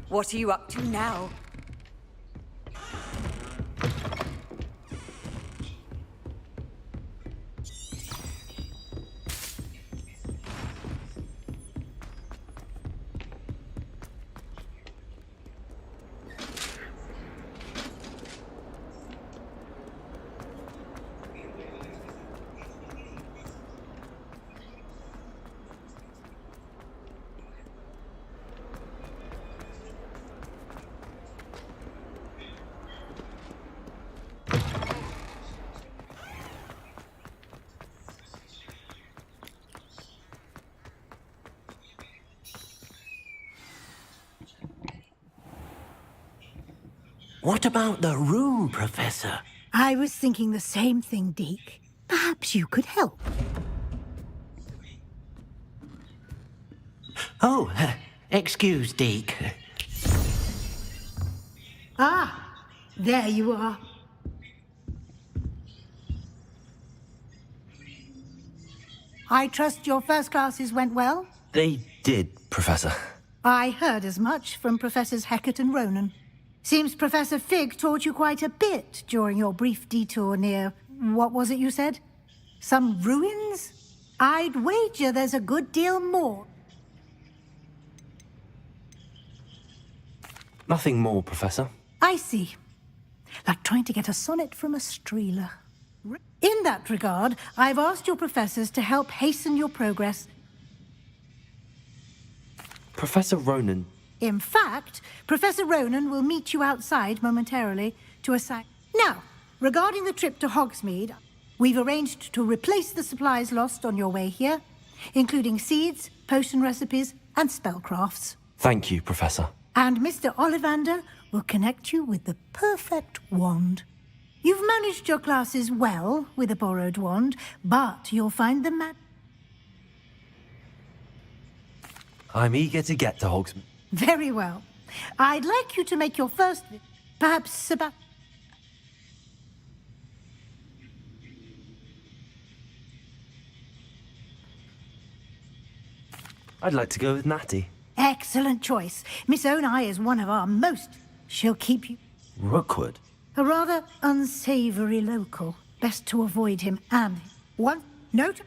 S20: What are you up to now?
S8: What about the room, Professor?
S10: I was thinking the same thing, Deke. Perhaps you could help.
S8: Oh, excuse, Deke.
S10: Ah, there you are. I trust your first classes went well?
S2: They did, Professor.
S10: I heard as much from Professors Hecat and Ronan. Seems Professor Fig taught you quite a bit during your brief detour near... what was it you said? Some ruins? I'd wager there's a good deal more.
S2: Nothing more, Professor.
S10: I see. Like trying to get a sonnet from a streeler. In that regard, I've asked your professors to help hasten your progress.
S2: Professor Ronan
S10: In fact, Professor Ronan will meet you outside momentarily to assign... Now, regarding the trip to Hogsmeade, we've arranged to replace the supplies lost on your way here, including seeds, potion recipes, and spellcrafts.
S2: Thank you, Professor.
S10: And Mr. Ollivander will connect you with the perfect wand. You've managed your classes well with a borrowed wand, but you'll find the
S2: I'm eager to get to Hogsmeade.
S10: Very well. I'd like you to make your first... Perhaps about...
S2: I'd like to go with Natty.
S10: Excellent choice. Miss Onai is one of our most... She'll keep you...
S2: Rookwood?
S10: A rather unsavory local. Best to avoid him and... One note...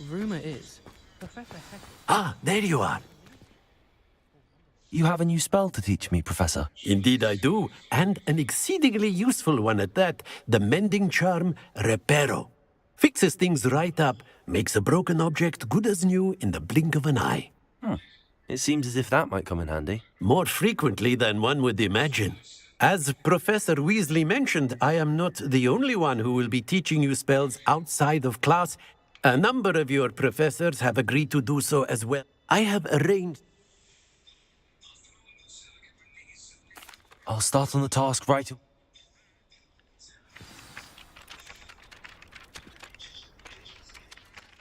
S17: Rumor is, Professor
S8: Ah, there you are.
S2: You have a new spell to teach me, Professor.
S8: Indeed I do, and an exceedingly useful one at that. The mending charm, Reparo. Fixes things right up, makes a broken object good as new in the blink of an eye.
S2: It seems as if that might come in handy.
S8: More frequently than one would imagine. As Professor Weasley mentioned, I am not the only one who will be teaching you spells outside of class. A number of your professors have agreed to do so as well. I have arranged...
S2: I'll start on the task right away.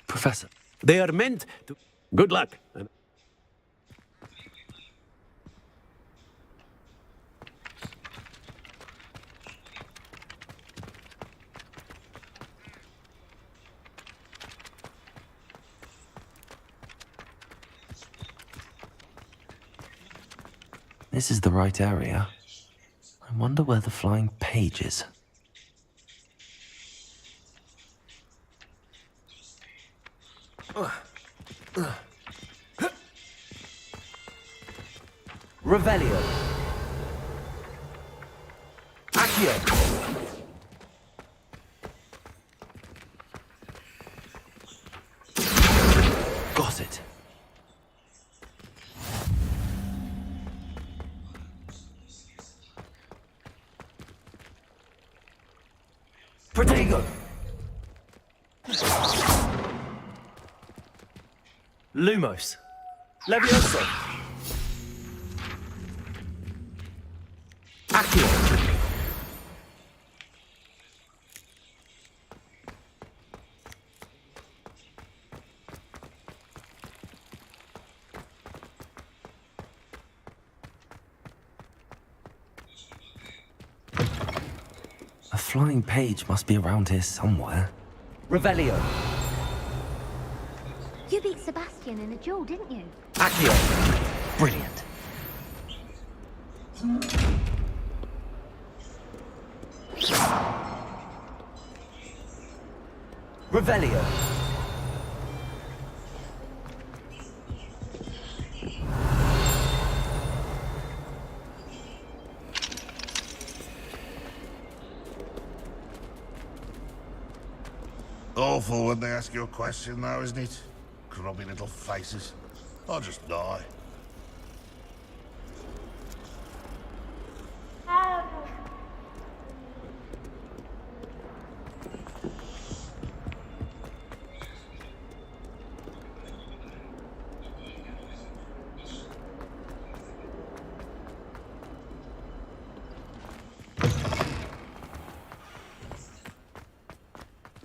S2: Professor.
S8: They are meant to... Good luck.
S2: This is the right area. I wonder where the flying page is.
S19: Revelio. Accio.
S2: Got it.
S19: Protego. Lumos. Levioso. Accio.
S2: A flying page must be around here somewhere.
S19: Revelio.
S12: You beat Sebastian in a duel, didn't you?
S19: Accio. Brilliant. Revelio.
S7: Awful when they ask you a question, though, isn't it? Grubby little faces. I'll just die.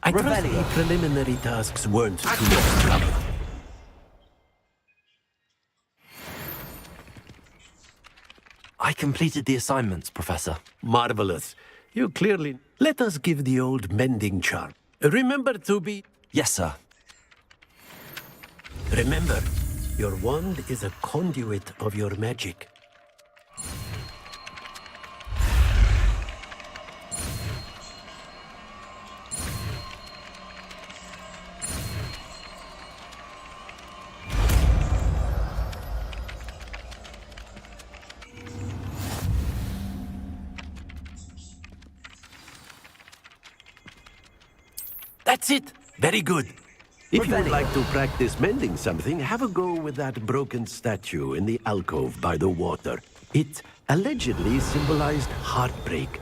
S8: I trust the preliminary tasks weren't too much trouble.
S2: I completed the assignments, Professor.
S8: Marvelous. You clearly... Let us give the old mending charm. Remember to be...
S2: Yes, sir.
S8: Remember, your wand is a conduit of your magic. That's it. Very good. If you would like to practice mending something, have a go with that broken statue in the alcove by the water. It allegedly symbolized heartbreak.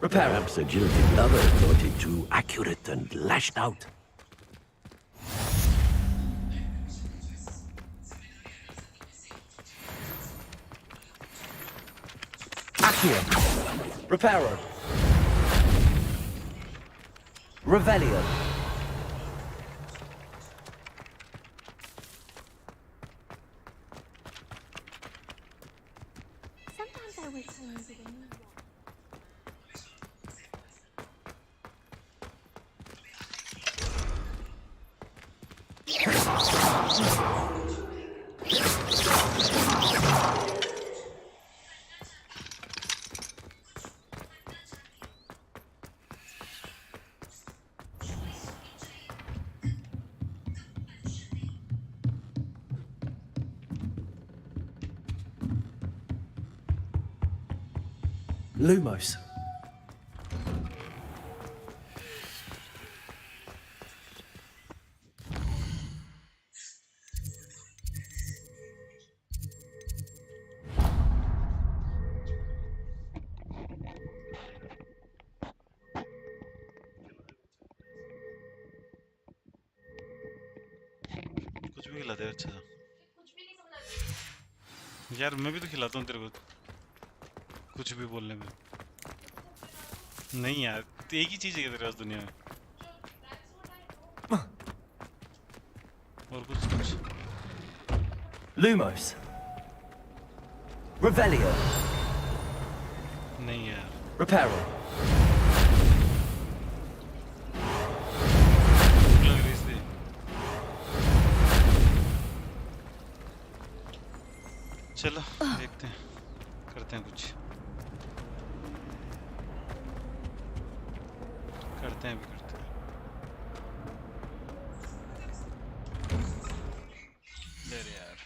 S8: Perhaps a jilted lover thought it too accurate and lashed out.
S9: Accio. Reparo. Revelio.
S12: Sometimes I wish I needed a new one.
S9: Lumos.
S5: कुछ भी खिला दे अच्छा यार मैं भी तो खिलाता हूँ तेरे को कुछ भी बोलने में नहीं यार एक ही चीज है तेरे पास दुनिया में और कुछ
S9: Lumos. Revelio.
S5: नहीं यार
S9: Reparo.
S5: लग रही थी चलो देखते हैं करते हैं कुछ करते हैं भी करते हैं अरे यार